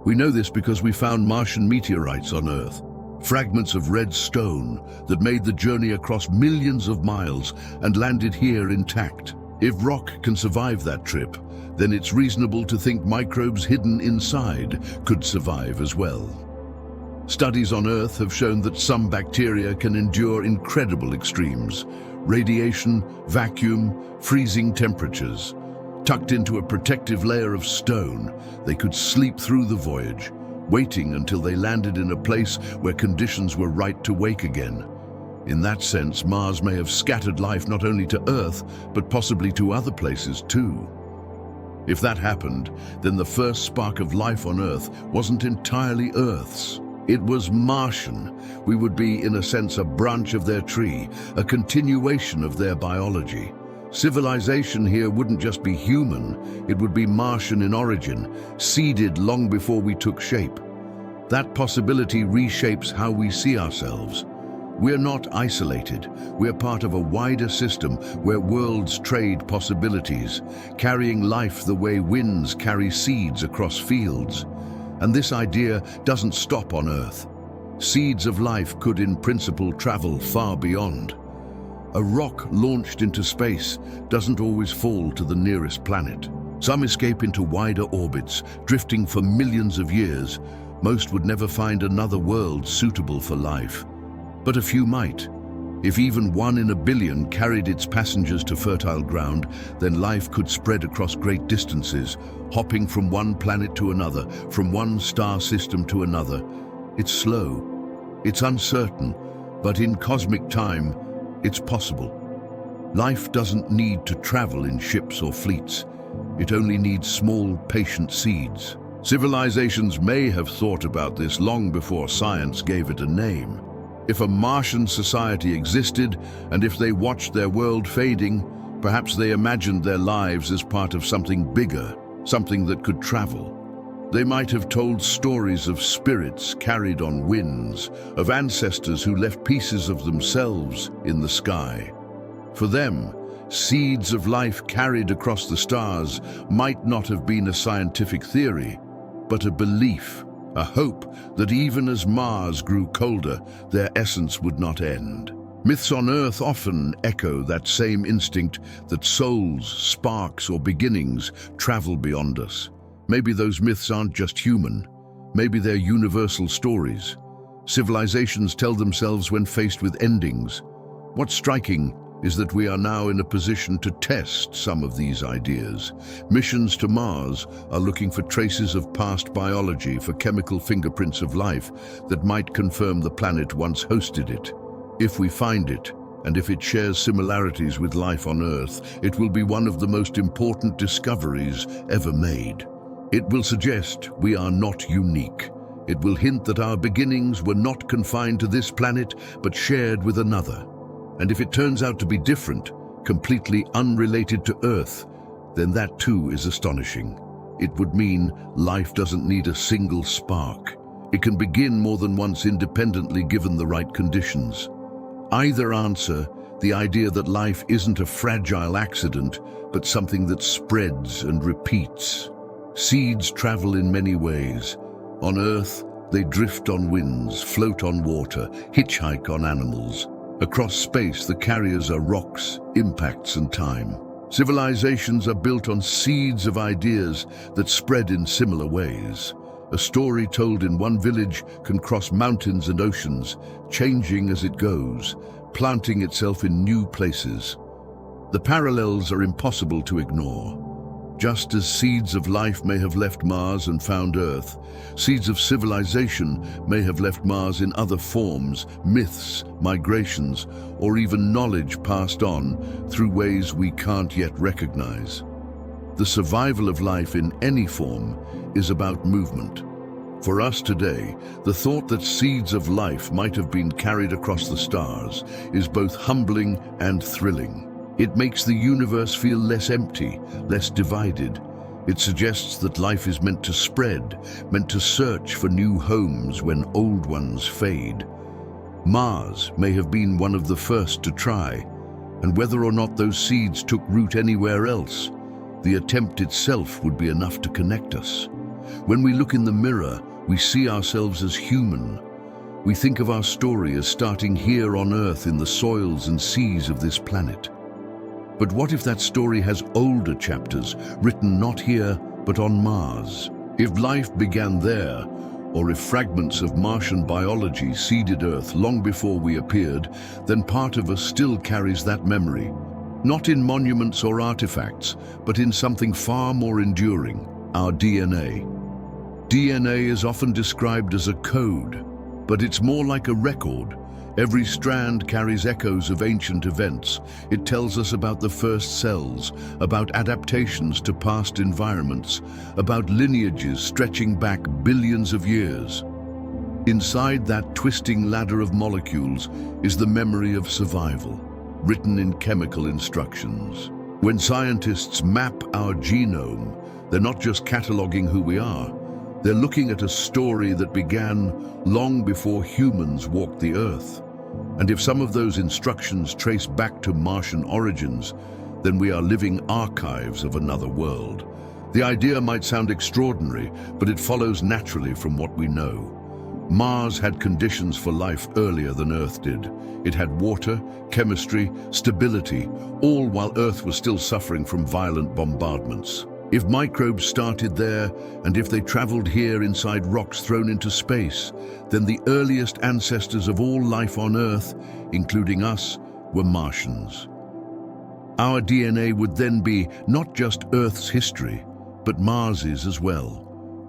We know this because we found Martian meteorites on Earth, fragments of red stone that made the journey across millions of miles and landed here intact. If rock can survive that trip, then it's reasonable to think microbes hidden inside could survive as well. Studies on Earth have shown that some bacteria can endure incredible extremes: radiation, vacuum, freezing temperatures. Tucked into a protective layer of stone, they could sleep through the voyage, waiting until they landed in a place where conditions were right to wake again. In that sense, Mars may have scattered life not only to Earth, but possibly to other places too. If that happened, then the first spark of life on Earth wasn't entirely Earth's. It was Martian. We would be, in a sense, a branch of their tree, a continuation of their biology. Civilization here wouldn't just be human, it would be Martian in origin, seeded long before we took shape. That possibility reshapes how we see ourselves. We're not isolated. We're part of a wider system where worlds trade possibilities, carrying life the way winds carry seeds across fields. And this idea doesn't stop on Earth. Seeds of life could, in principle, travel far beyond. A rock launched into space doesn't always fall to the nearest planet. Some escape into wider orbits, drifting for millions of years. Most would never find another world suitable for life. But a few might. If even 1 in a billion carried its passengers to fertile ground, then life could spread across great distances, hopping from one planet to another, from one star system to another. It's slow, it's uncertain, but in cosmic time, it's possible. Life doesn't need to travel in ships or fleets. It only needs small, patient seeds. Civilizations may have thought about this long before science gave it a name. If a Martian society existed, and if they watched their world fading, perhaps they imagined their lives as part of something bigger, something that could travel. They might have told stories of spirits carried on winds, of ancestors who left pieces of themselves in the sky. For them, seeds of life carried across the stars might not have been a scientific theory, but a belief, a hope that even as Mars grew colder, their essence would not end. Myths on Earth often echo that same instinct that souls, sparks, or beginnings travel beyond us. Maybe those myths aren't just human. Maybe they're universal stories. Civilizations tell themselves when faced with endings. What's striking is that we are now in a position to test some of these ideas. Missions to Mars are looking for traces of past biology, for chemical fingerprints of life that might confirm the planet once hosted it. If we find it, and if it shares similarities with life on Earth, it will be one of the most important discoveries ever made. It will suggest we are not unique. It will hint that our beginnings were not confined to this planet, but shared with another. And if it turns out to be different, completely unrelated to Earth, then that too is astonishing. It would mean life doesn't need a single spark. It can begin more than once independently given the right conditions. Either answer, the idea that life isn't a fragile accident, but something that spreads and repeats. Seeds travel in many ways. On Earth, they drift on winds, float on water, hitchhike on animals. Across space, the carriers are rocks, impacts, and time. Civilizations are built on seeds of ideas that spread in similar ways. A story told in one village can cross mountains and oceans, changing as it goes, planting itself in new places. The parallels are impossible to ignore. Just as seeds of life may have left Mars and found Earth, seeds of civilization may have left Mars in other forms, myths, migrations, or even knowledge passed on through ways we can't yet recognize. The survival of life in any form is about movement. For us today, the thought that seeds of life might have been carried across the stars is both humbling and thrilling. It makes the universe feel less empty, less divided. It suggests that life is meant to spread, meant to search for new homes when old ones fade. Mars may have been one of the first to try, and whether or not those seeds took root anywhere else, the attempt itself would be enough to connect us. When we look in the mirror, we see ourselves as human. We think of our story as starting here on Earth in the soils and seas of this planet. But what if that story has older chapters, written not here, but on Mars? If life began there, or if fragments of Martian biology seeded Earth long before we appeared, then part of us still carries that memory. Not in monuments or artifacts, but in something far more enduring, our DNA. DNA is often described as a code, but it's more like a record. Every strand carries echoes of ancient events. It tells us about the first cells, about adaptations to past environments, about lineages stretching back billions of years. Inside that twisting ladder of molecules is the memory of survival, written in chemical instructions. When scientists map our genome, they're not just cataloging who we are. They're looking at a story that began long before humans walked the Earth. And if some of those instructions trace back to Martian origins, then we are living archives of another world. The idea might sound extraordinary, but it follows naturally from what we know. Mars had conditions for life earlier than Earth did. It had water, chemistry, stability, all while Earth was still suffering from violent bombardments. If microbes started there, and if they traveled here inside rocks thrown into space, then the earliest ancestors of all life on Earth, including us, were Martians. Our DNA would then be not just Earth's history, but Mars's as well.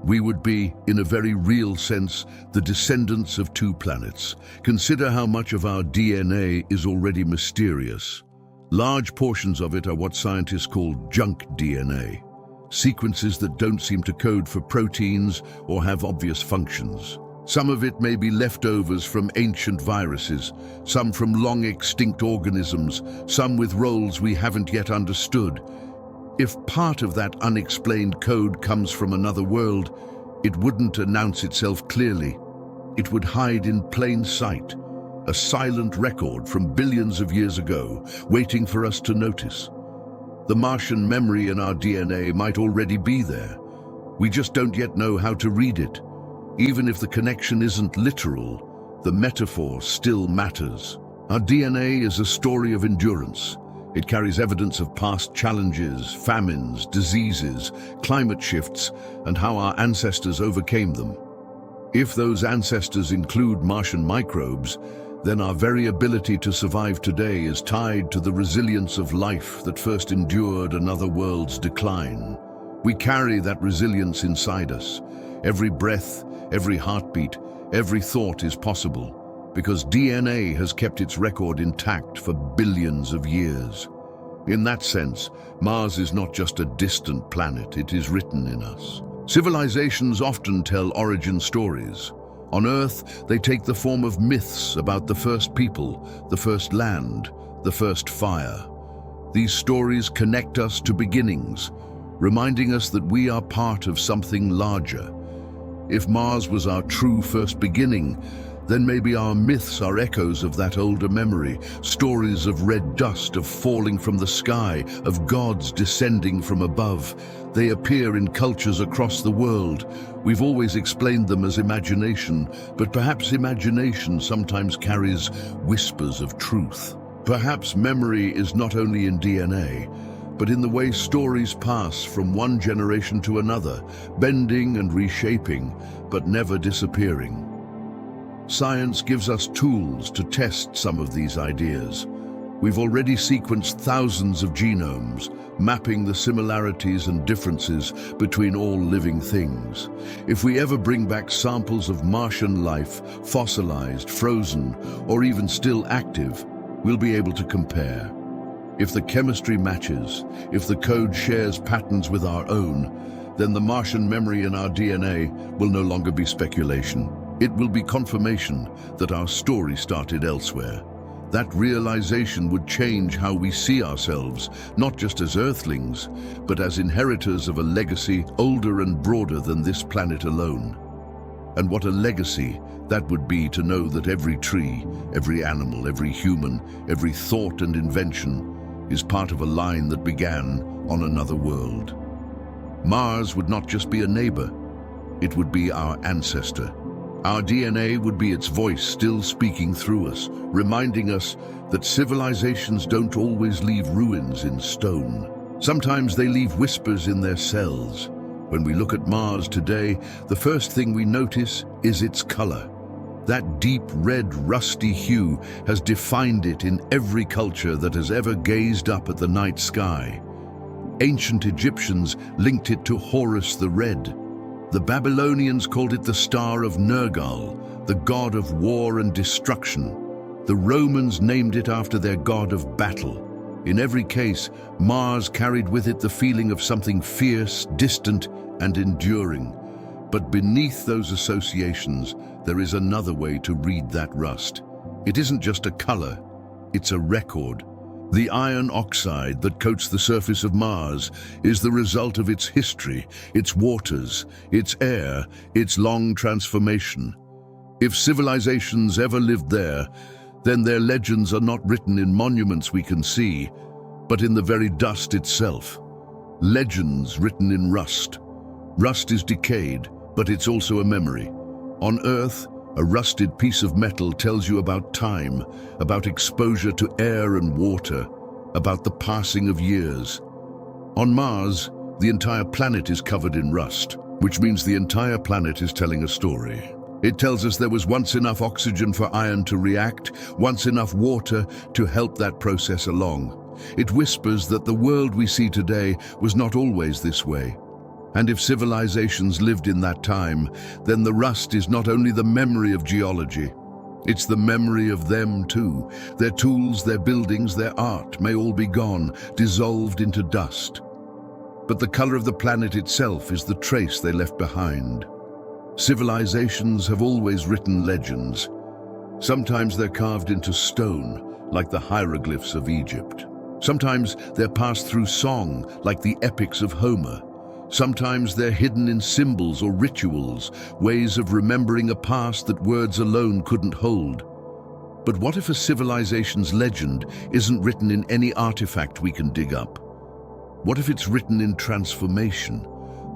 We would be, in a very real sense, the descendants of two planets. Consider how much of our DNA is already mysterious. Large portions of it are what scientists call junk DNA, sequences that don't seem to code for proteins or have obvious functions. Some of it may be leftovers from ancient viruses, some from long extinct organisms, some with roles we haven't yet understood. If part of that unexplained code comes from another world, it wouldn't announce itself clearly. It would hide in plain sight, a silent record from billions of years ago, waiting for us to notice. The Martian memory in our DNA might already be there. We just don't yet know how to read it. Even if the connection isn't literal, the metaphor still matters. Our DNA is a story of endurance. It carries evidence of past challenges, famines, diseases, climate shifts, and how our ancestors overcame them. If those ancestors include Martian microbes, then our very ability to survive today is tied to the resilience of life that first endured another world's decline. We carry that resilience inside us. Every breath, every heartbeat, every thought is possible, because DNA has kept its record intact for billions of years. In that sense, Mars is not just a distant planet, it is written in us. Civilizations often tell origin stories. On Earth, they take the form of myths about the first people, the first land, the first fire. These stories connect us to beginnings, reminding us that we are part of something larger. If Mars was our true first beginning, then maybe our myths are echoes of that older memory, stories of red dust, of falling from the sky, of gods descending from above. They appear in cultures across the world. We've always explained them as imagination, but perhaps imagination sometimes carries whispers of truth. Perhaps memory is not only in DNA, but in the way stories pass from one generation to another, bending and reshaping, but never disappearing. Science gives us tools to test some of these ideas. We've already sequenced thousands of genomes, mapping the similarities and differences between all living things. If we ever bring back samples of Martian life, fossilized, frozen, or even still active, we'll be able to compare. If the chemistry matches, if the code shares patterns with our own, then the Martian memory in our DNA will no longer be speculation. It will be confirmation that our story started elsewhere. That realization would change how we see ourselves, not just as Earthlings, but as inheritors of a legacy older and broader than this planet alone. And what a legacy that would be to know that every tree, every animal, every human, every thought and invention is part of a line that began on another world. Mars would not just be a neighbor, it would be our ancestor. Our DNA would be its voice still speaking through us, reminding us that civilizations don't always leave ruins in stone. Sometimes they leave whispers in their cells. When we look at Mars today, the first thing we notice is its color. That deep red, rusty hue has defined it in every culture that has ever gazed up at the night sky. Ancient Egyptians linked it to Horus the Red. The Babylonians called it the Star of Nergal, the god of war and destruction. The Romans named it after their god of battle. In every case, Mars carried with it the feeling of something fierce, distant, and enduring. But beneath those associations, there is another way to read that rust. It isn't just a color, it's a record. The iron oxide that coats the surface of Mars is the result of its history, its waters, its air, its long transformation. If civilizations ever lived there, then their legends are not written in monuments we can see, but in the very dust itself. Legends written in rust. Rust is decayed, but it's also a memory. On Earth, a rusted piece of metal tells you about time, about exposure to air and water, about the passing of years. On Mars, the entire planet is covered in rust, which means the entire planet is telling a story. It tells us there was once enough oxygen for iron to react, once enough water to help that process along. It whispers that the world we see today was not always this way. And if civilizations lived in that time, then the rust is not only the memory of geology, it's the memory of them too. Their tools, their buildings, their art may all be gone, dissolved into dust. But the color of the planet itself is the trace they left behind. Civilizations have always written legends. Sometimes they're carved into stone, like the hieroglyphs of Egypt. Sometimes they're passed through song, like the epics of Homer. Sometimes they're hidden in symbols or rituals, ways of remembering a past that words alone couldn't hold. But what if a civilization's legend isn't written in any artifact we can dig up? What if it's written in transformation?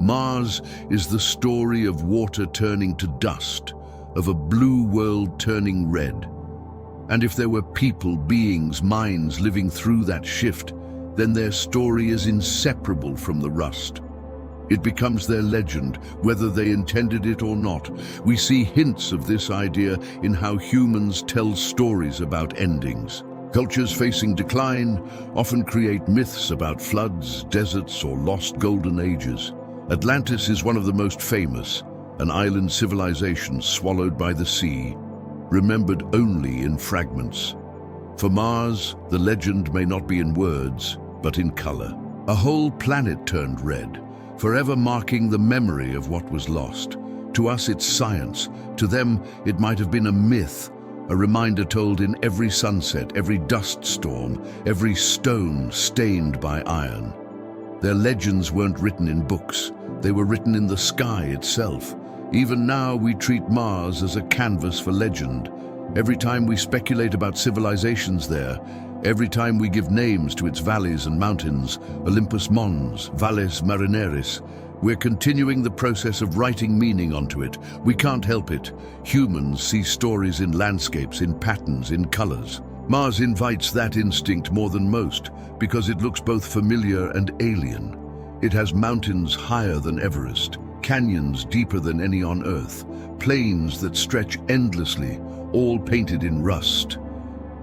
Mars is the story of water turning to dust, of a blue world turning red. And if there were people, beings, minds living through that shift, then their story is inseparable from the rust. It becomes their legend, whether they intended it or not. We see hints of this idea in how humans tell stories about endings. Cultures facing decline often create myths about floods, deserts, or lost golden ages. Atlantis is one of the most famous, an island civilization swallowed by the sea, remembered only in fragments. For Mars, the legend may not be in words, but in color. A whole planet turned red, forever marking the memory of what was lost. To us, it's science. To them, it might have been a myth, a reminder told in every sunset, every dust storm, every stone stained by iron. Their legends weren't written in books. They were written in the sky itself. Even now, we treat Mars as a canvas for legend. Every time we speculate about civilizations there, every time we give names to its valleys and mountains, Olympus Mons, Valles Marineris, we're continuing the process of writing meaning onto it. We can't help it. Humans see stories in landscapes, in patterns, in colors. Mars invites that instinct more than most because it looks both familiar and alien. It has mountains higher than Everest, canyons deeper than any on Earth, plains that stretch endlessly, all painted in rust.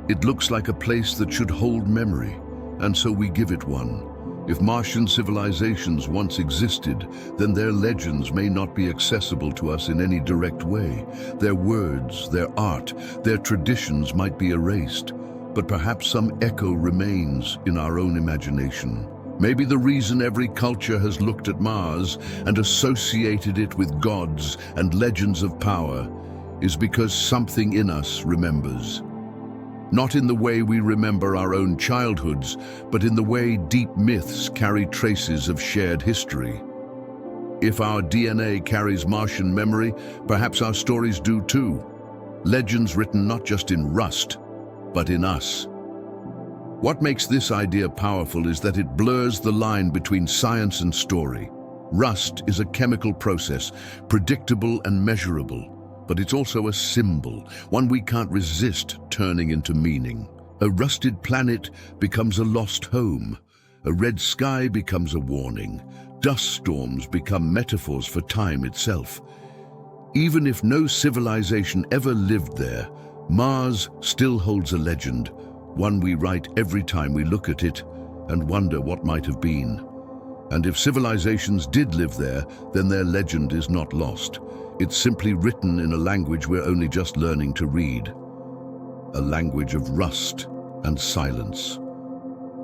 It looks like a place that should hold memory, and so we give it one. If Martian civilizations once existed, then their legends may not be accessible to us in any direct way. Their words, their art, their traditions might be erased, but perhaps some echo remains in our own imagination. Maybe the reason every culture has looked at Mars and associated it with gods and legends of power is because something in us remembers. Not in the way we remember our own childhoods, but in the way deep myths carry traces of shared history. If our DNA carries Martian memory, perhaps our stories do too. Legends written not just in rust, but in us. What makes this idea powerful is that it blurs the line between science and story. Rust is a chemical process, predictable and measurable. But it's also a symbol, one we can't resist turning into meaning. A rusted planet becomes a lost home. A red sky becomes a warning. Dust storms become metaphors for time itself. Even if no civilization ever lived there, Mars still holds a legend, one we write every time we look at it and wonder what might have been. And if civilizations did live there, then their legend is not lost. It's simply written in a language we're only just learning to read. A language of rust and silence.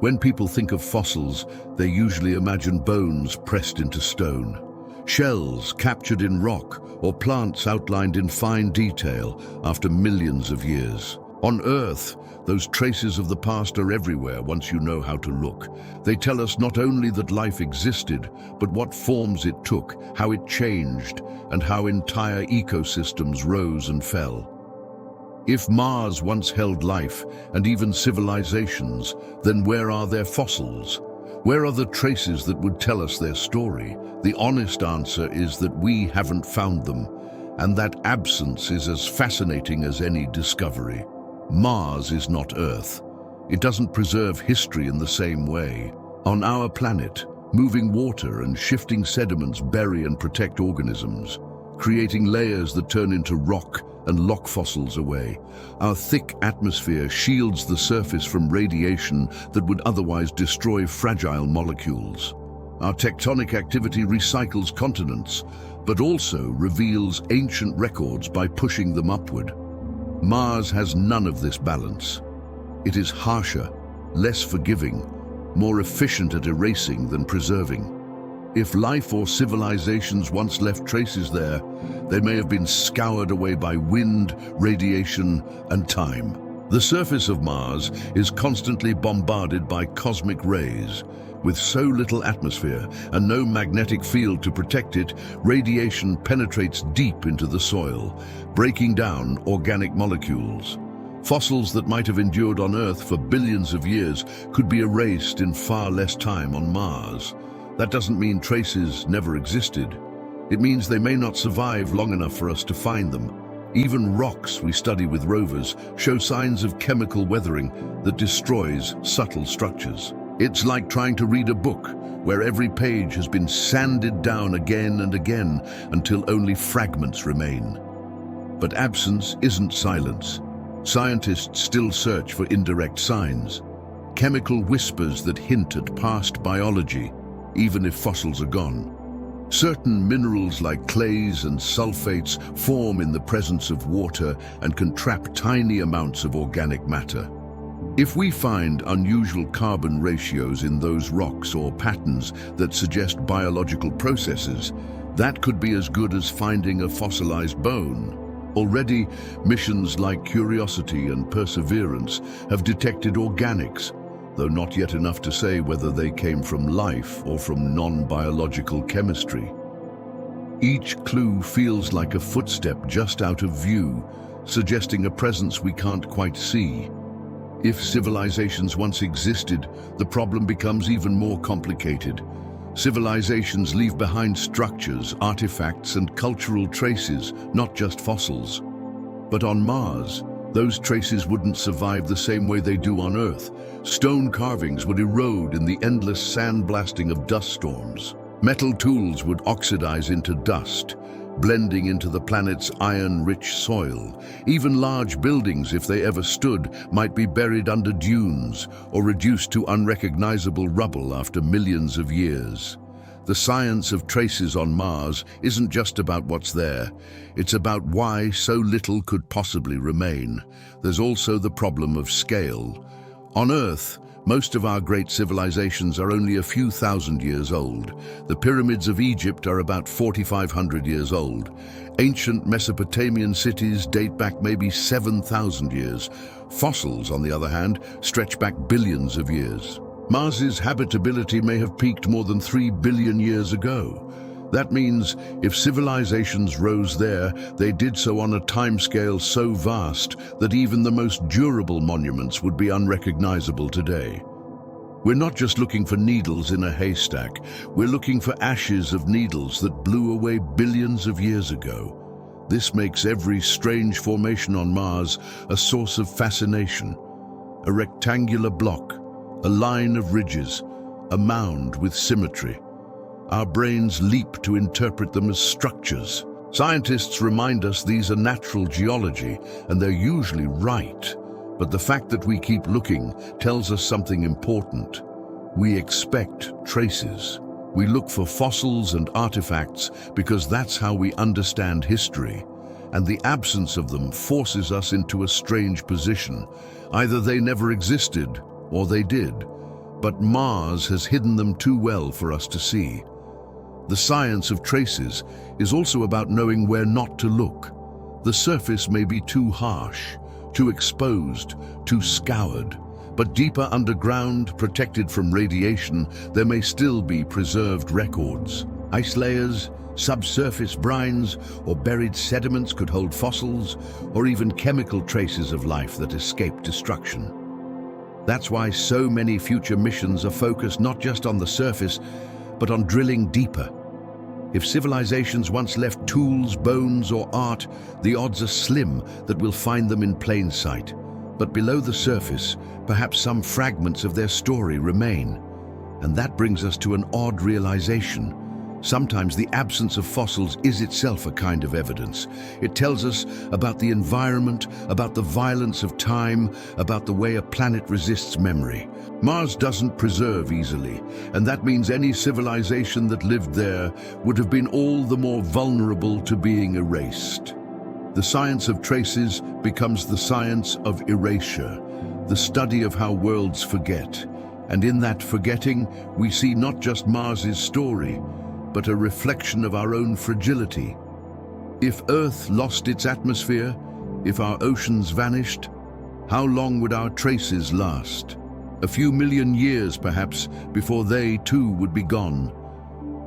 When people think of fossils, they usually imagine bones pressed into stone, shells captured in rock, or plants outlined in fine detail after millions of years. On Earth, those traces of the past are everywhere once you know how to look. They tell us not only that life existed, but what forms it took, how it changed, and how entire ecosystems rose and fell. If Mars once held life, and even civilizations, then where are their fossils? Where are the traces that would tell us their story? The honest answer is that we haven't found them, and that absence is as fascinating as any discovery. Mars is not Earth. It doesn't preserve history in the same way. On our planet, moving water and shifting sediments bury and protect organisms, creating layers that turn into rock and lock fossils away. Our thick atmosphere shields the surface from radiation that would otherwise destroy fragile molecules. Our tectonic activity recycles continents, but also reveals ancient records by pushing them upward. Mars has none of this balance. It is harsher, less forgiving, more efficient at erasing than preserving. If life or civilizations once left traces there, they may have been scoured away by wind, radiation, and time. The surface of Mars is constantly bombarded by cosmic rays. With so little atmosphere and no magnetic field to protect it, radiation penetrates deep into the soil, breaking down organic molecules. Fossils that might have endured on Earth for billions of years could be erased in far less time on Mars. That doesn't mean traces never existed. It means they may not survive long enough for us to find them. Even rocks we study with rovers show signs of chemical weathering that destroys subtle structures. It's like trying to read a book where every page has been sanded down again and again until only fragments remain. But absence isn't silence. Scientists still search for indirect signs, chemical whispers that hint at past biology, even if fossils are gone. Certain minerals like clays and sulfates form in the presence of water and can trap tiny amounts of organic matter. If we find unusual carbon ratios in those rocks or patterns that suggest biological processes, that could be as good as finding a fossilized bone. Already, missions like Curiosity and Perseverance have detected organics, though not yet enough to say whether they came from life or from non-biological chemistry. Each clue feels like a footstep just out of view, suggesting a presence we can't quite see. If civilizations once existed, the problem becomes even more complicated. Civilizations leave behind structures, artifacts, and cultural traces, not just fossils. But on Mars, those traces wouldn't survive the same way they do on Earth. Stone carvings would erode in the endless sandblasting of dust storms. Metal tools would oxidize into dust, blending into the planet's iron-rich soil. Even large buildings, if they ever stood, might be buried under dunes or reduced to unrecognizable rubble after millions of years. The science of traces on Mars isn't just about what's there. It's about why so little could possibly remain. There's also the problem of scale. On Earth, most of our great civilizations are only a few thousand years old. The pyramids of Egypt are about 4,500 years old. Ancient Mesopotamian cities date back maybe 7,000 years. Fossils, on the other hand, stretch back billions of years. Mars's habitability may have peaked more than 3 billion years ago. That means if civilizations rose there, they did so on a timescale so vast that even the most durable monuments would be unrecognizable today. We're not just looking for needles in a haystack. We're looking for ashes of needles that blew away billions of years ago. This makes every strange formation on Mars a source of fascination. A rectangular block, a line of ridges, a mound with symmetry. Our brains leap to interpret them as structures. Scientists remind us these are natural geology, and they're usually right. But the fact that we keep looking tells us something important. We expect traces. We look for fossils and artifacts because that's how we understand history. And the absence of them forces us into a strange position. Either they never existed, or they did. But Mars has hidden them too well for us to see. The science of traces is also about knowing where not to look. The surface may be too harsh, too exposed, too scoured. But deeper underground, protected from radiation, there may still be preserved records. Ice layers, subsurface brines, or buried sediments could hold fossils, or even chemical traces of life that escaped destruction. That's why so many future missions are focused not just on the surface, but on drilling deeper. If civilizations once left tools, bones, or art, the odds are slim that we'll find them in plain sight. But below the surface, perhaps some fragments of their story remain. And that brings us to an odd realization. Sometimes the absence of fossils is itself a kind of evidence. It tells us about the environment, about the violence of time, about the way a planet resists memory. Mars doesn't preserve easily, and that means any civilization that lived there would have been all the more vulnerable to being erased. The science of traces becomes the science of erasure, the study of how worlds forget. And in that forgetting, we see not just Mars's story, but a reflection of our own fragility. If Earth lost its atmosphere, if our oceans vanished, how long would our traces last? A few million years, perhaps, before they too would be gone.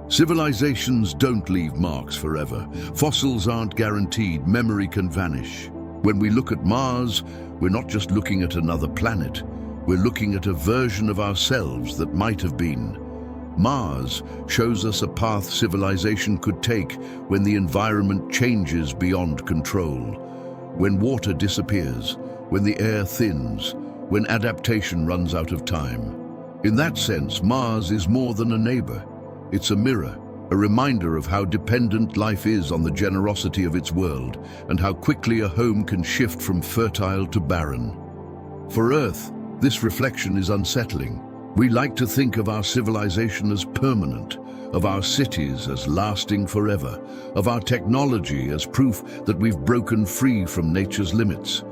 Civilizations don't leave marks forever. Fossils aren't guaranteed. Memory can vanish. When we look at Mars, we're not just looking at another planet. We're looking at a version of ourselves that might have been. Mars shows us a path civilization could take when the environment changes beyond control, when water disappears, when the air thins, when adaptation runs out of time. In that sense, Mars is more than a neighbor. It's a mirror, a reminder of how dependent life is on the generosity of its world, and how quickly a home can shift from fertile to barren. For Earth, this reflection is unsettling. We like to think of our civilization as permanent, of our cities as lasting forever, of our technology as proof that we've broken free from nature's limits.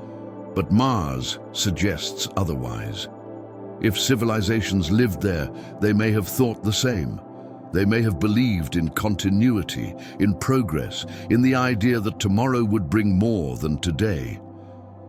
But Mars suggests otherwise. If civilizations lived there, they may have thought the same. They may have believed in continuity, in progress, in the idea that tomorrow would bring more than today.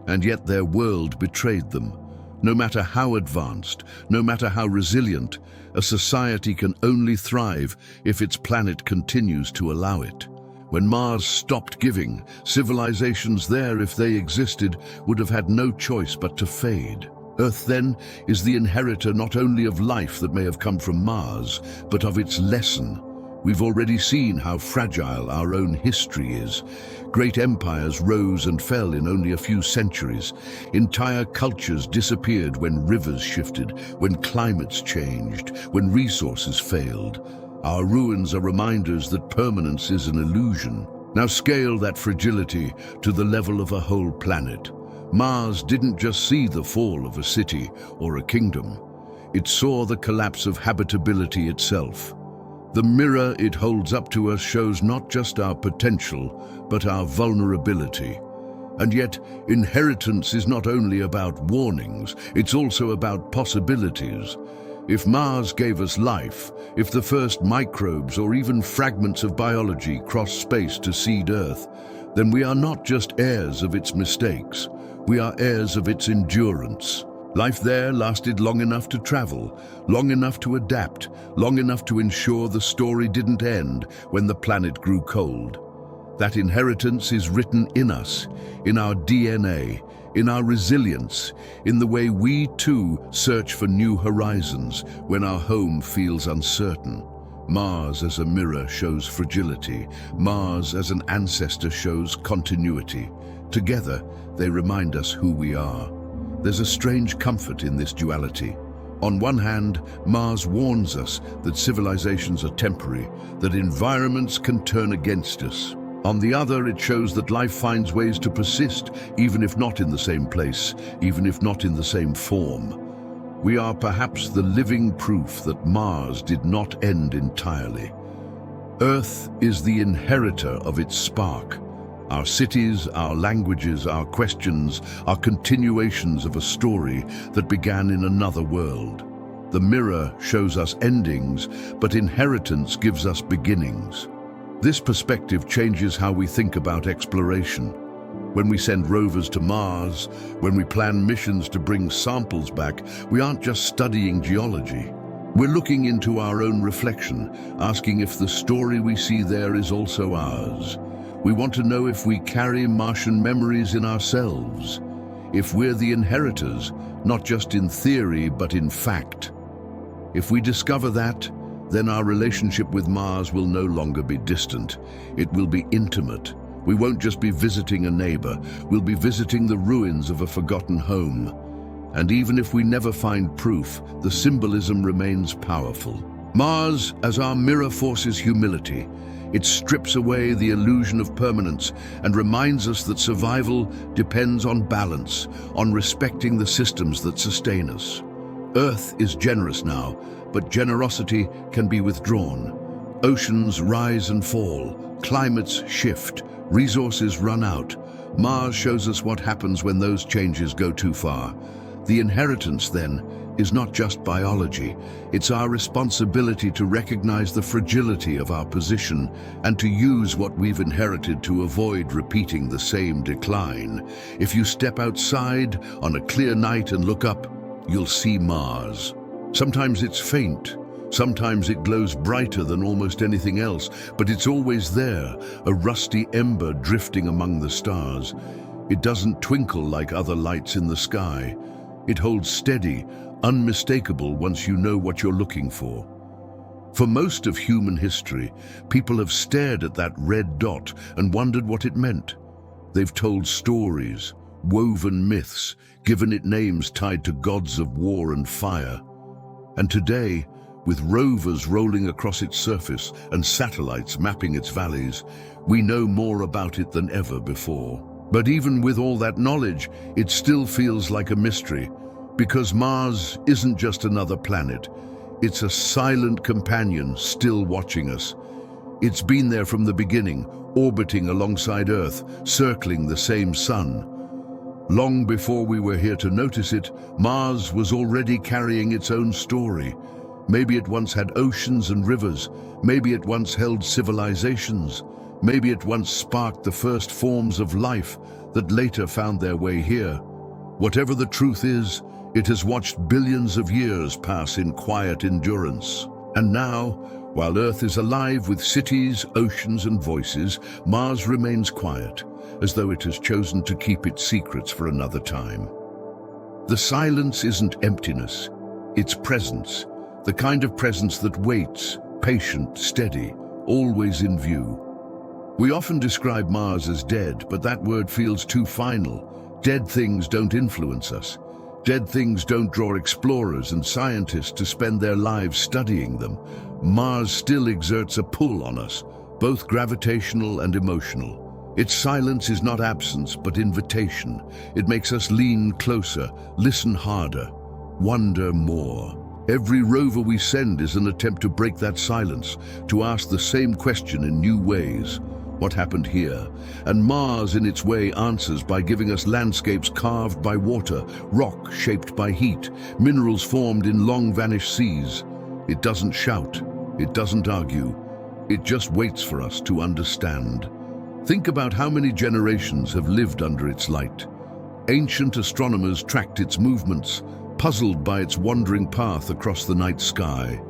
And yet their world betrayed them. No matter how advanced, no matter how resilient, a society can only thrive if its planet continues to allow it. When Mars stopped giving, civilizations there, if they existed, would have had no choice but to fade. Earth, then, is the inheritor not only of life that may have come from Mars, but of its lesson. We've already seen how fragile our own history is. Great empires rose and fell in only a few centuries. Entire cultures disappeared when rivers shifted, when climates changed, when resources failed. Our ruins are reminders that permanence is an illusion. Now scale that fragility to the level of a whole planet. Mars didn't just see the fall of a city or a kingdom. It saw the collapse of habitability itself. The mirror it holds up to us shows not just our potential, but our vulnerability. And yet, inheritance is not only about warnings, it's also about possibilities. If Mars gave us life, if the first microbes or even fragments of biology crossed space to seed Earth, then we are not just heirs of its mistakes, we are heirs of its endurance. Life there lasted long enough to travel, long enough to adapt, long enough to ensure the story didn't end when the planet grew cold. That inheritance is written in us, in our DNA, in our resilience, in the way we too search for new horizons when our home feels uncertain. Mars as a mirror shows fragility. Mars as an ancestor shows continuity. Together, they remind us who we are. There's a strange comfort in this duality. On one hand, Mars warns us that civilizations are temporary, that environments can turn against us. On the other, it shows that life finds ways to persist, even if not in the same place, even if not in the same form. We are perhaps the living proof that Mars did not end entirely. Earth is the inheritor of its spark. Our cities, our languages, our questions are continuations of a story that began in another world. The mirror shows us endings, but inheritance gives us beginnings. This perspective changes how we think about exploration. When we send rovers to Mars, when we plan missions to bring samples back, we aren't just studying geology. We're looking into our own reflection, asking if the story we see there is also ours. We want to know if we carry Martian memories in ourselves, if we're the inheritors, not just in theory, but in fact. If we discover that, then our relationship with Mars will no longer be distant. It will be intimate. We won't just be visiting a neighbor, we'll be visiting the ruins of a forgotten home. And even if we never find proof, the symbolism remains powerful. Mars, as our mirror, forces humility. It strips away the illusion of permanence and reminds us that survival depends on balance, on respecting the systems that sustain us. Earth is generous now, but generosity can be withdrawn. Oceans rise and fall, climates shift, resources run out. Mars shows us what happens when those changes go too far. The inheritance, then, is not just biology. It's our responsibility to recognize the fragility of our position and to use what we've inherited to avoid repeating the same decline. If you step outside on a clear night and look up, you'll see Mars. Sometimes it's faint, sometimes it glows brighter than almost anything else, but it's always there, a rusty ember drifting among the stars. It doesn't twinkle like other lights in the sky. It holds steady, unmistakable once you know what you're looking for. For most of human history, people have stared at that red dot and wondered what it meant. They've told stories, woven myths, given it names tied to gods of war and fire. And today, with rovers rolling across its surface and satellites mapping its valleys, we know more about it than ever before. But even with all that knowledge, it still feels like a mystery, because Mars isn't just another planet. It's a silent companion still watching us. It's been there from the beginning, orbiting alongside Earth, circling the same sun. Long before we were here to notice it, Mars was already carrying its own story. Maybe it once had oceans and rivers. Maybe it once held civilizations. Maybe it once sparked the first forms of life that later found their way here. Whatever the truth is, it has watched billions of years pass in quiet endurance. And now, while Earth is alive with cities, oceans, and voices, Mars remains quiet, as though it has chosen to keep its secrets for another time. The silence isn't emptiness, it's presence, the kind of presence that waits, patient, steady, always in view. We often describe Mars as dead, but that word feels too final. Dead things don't influence us. Dead things don't draw explorers and scientists to spend their lives studying them. Mars still exerts a pull on us, both gravitational and emotional. Its silence is not absence, but invitation. It makes us lean closer, listen harder, wonder more. Every rover we send is an attempt to break that silence, to ask the same question in new ways. What happened here? And Mars, in its way, answers by giving us landscapes carved by water, rock shaped by heat, minerals formed in long-vanished seas. It doesn't shout, it doesn't argue, it just waits for us to understand. Think about how many generations have lived under its light. Ancient astronomers tracked its movements, puzzled by its wandering path across the night sky.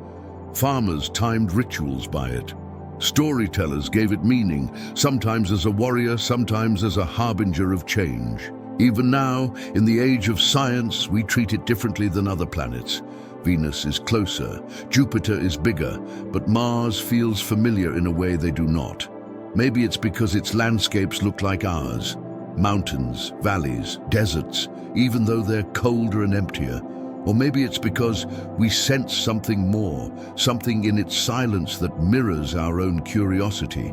Farmers timed rituals by it. Storytellers gave it meaning, sometimes as a warrior, sometimes as a harbinger of change. Even now, in the age of science, we treat it differently than other planets. Venus is closer, Jupiter is bigger, but Mars feels familiar in a way they do not. Maybe it's because its landscapes look like ours. Mountains, valleys, deserts, even though they're colder and emptier. Or maybe it's because we sense something more, something in its silence that mirrors our own curiosity.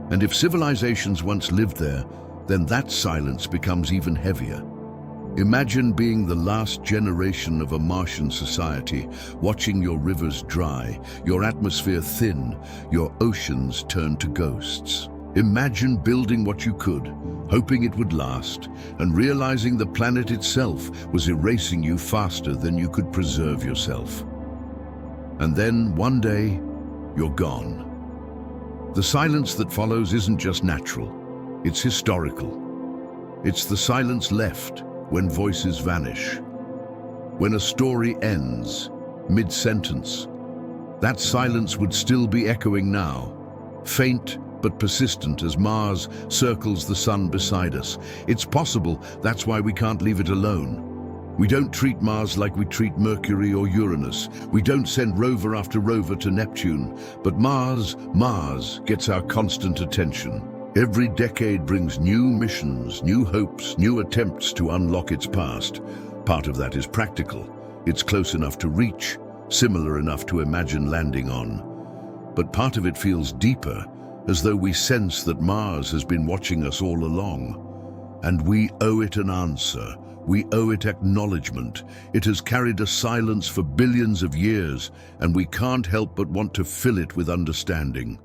And if civilizations once lived there, then that silence becomes even heavier. Imagine being the last generation of a Martian society, watching your rivers dry, your atmosphere thin, your oceans turn to ghosts. Imagine building what you could, hoping it would last, and realizing the planet itself was erasing you faster than you could preserve yourself. And then, one day, you're gone. The silence that follows isn't just natural, it's historical. It's the silence left when voices vanish. When a story ends, mid-sentence, that silence would still be echoing now, faint but persistent as Mars circles the sun beside us. It's possible that's why we can't leave it alone. We don't treat Mars like we treat Mercury or Uranus. We don't send rover after rover to Neptune. But Mars gets our constant attention. Every decade brings new missions, new hopes, new attempts to unlock its past. Part of that is practical. It's close enough to reach, similar enough to imagine landing on. But part of it feels deeper, as though we sense that Mars has been watching us all along. And we owe it an answer. We owe it acknowledgement. It has carried a silence for billions of years, and we can't help but want to fill it with understanding.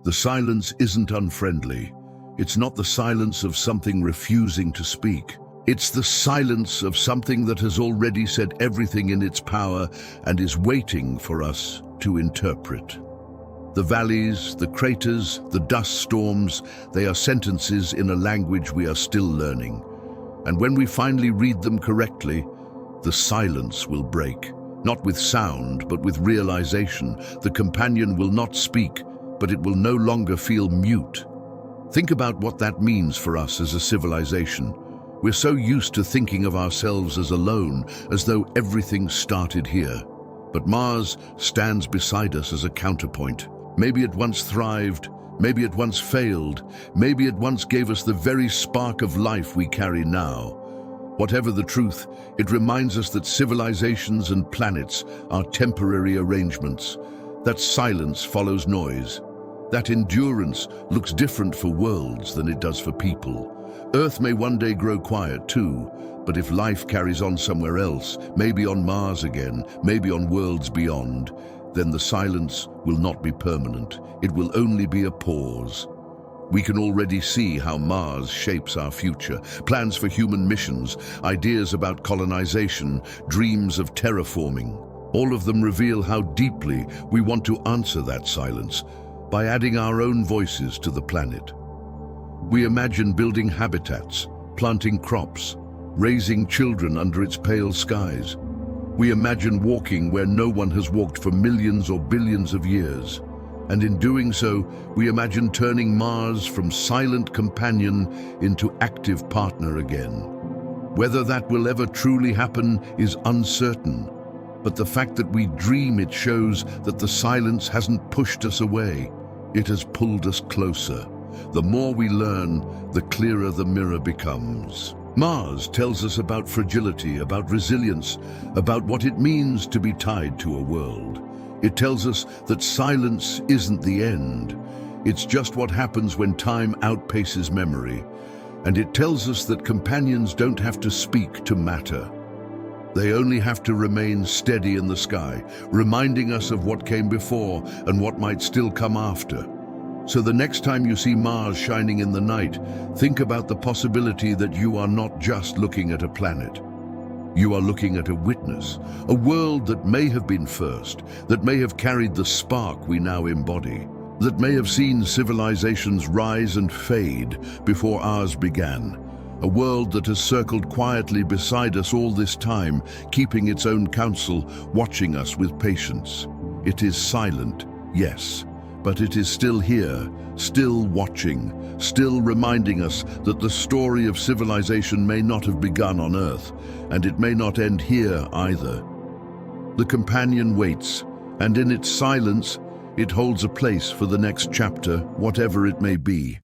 The silence isn't unfriendly. It's not the silence of something refusing to speak. It's the silence of something that has already said everything in its power and is waiting for us to interpret. The valleys, the craters, the dust storms, they are sentences in a language we are still learning. And when we finally read them correctly, the silence will break. Not with sound, but with realization. The companion will not speak, but it will no longer feel mute. Think about what that means for us as a civilization. We're so used to thinking of ourselves as alone, as though everything started here. But Mars stands beside us as a counterpoint. Maybe it once thrived, maybe it once failed, maybe it once gave us the very spark of life we carry now. Whatever the truth, it reminds us that civilizations and planets are temporary arrangements, that silence follows noise, that endurance looks different for worlds than it does for people. Earth may one day grow quiet too, but if life carries on somewhere else, maybe on Mars again, maybe on worlds beyond, then the silence will not be permanent. It will only be a pause. We can already see how Mars shapes our future. Plans for human missions, ideas about colonization, dreams of terraforming. All of them reveal how deeply we want to answer that silence by adding our own voices to the planet. We imagine building habitats, planting crops, raising children under its pale skies. We imagine walking where no one has walked for millions or billions of years. And in doing so, we imagine turning Mars from silent companion into active partner again. Whether that will ever truly happen is uncertain, but the fact that we dream it shows that the silence hasn't pushed us away. It has pulled us closer. The more we learn, the clearer the mirror becomes. Mars tells us about fragility, about resilience, about what it means to be tied to a world. It tells us that silence isn't the end. It's just what happens when time outpaces memory. And it tells us that companions don't have to speak to matter. They only have to remain steady in the sky, reminding us of what came before and what might still come after. So the next time you see Mars shining in the night, think about the possibility that you are not just looking at a planet. You are looking at a witness, a world that may have been first, that may have carried the spark we now embody, that may have seen civilizations rise and fade before ours began. A world that has circled quietly beside us all this time, keeping its own counsel, watching us with patience. It is silent, yes, but it is still here, still watching, still reminding us that the story of civilization may not have begun on Earth, and it may not end here either. The companion waits, and in its silence, it holds a place for the next chapter, whatever it may be.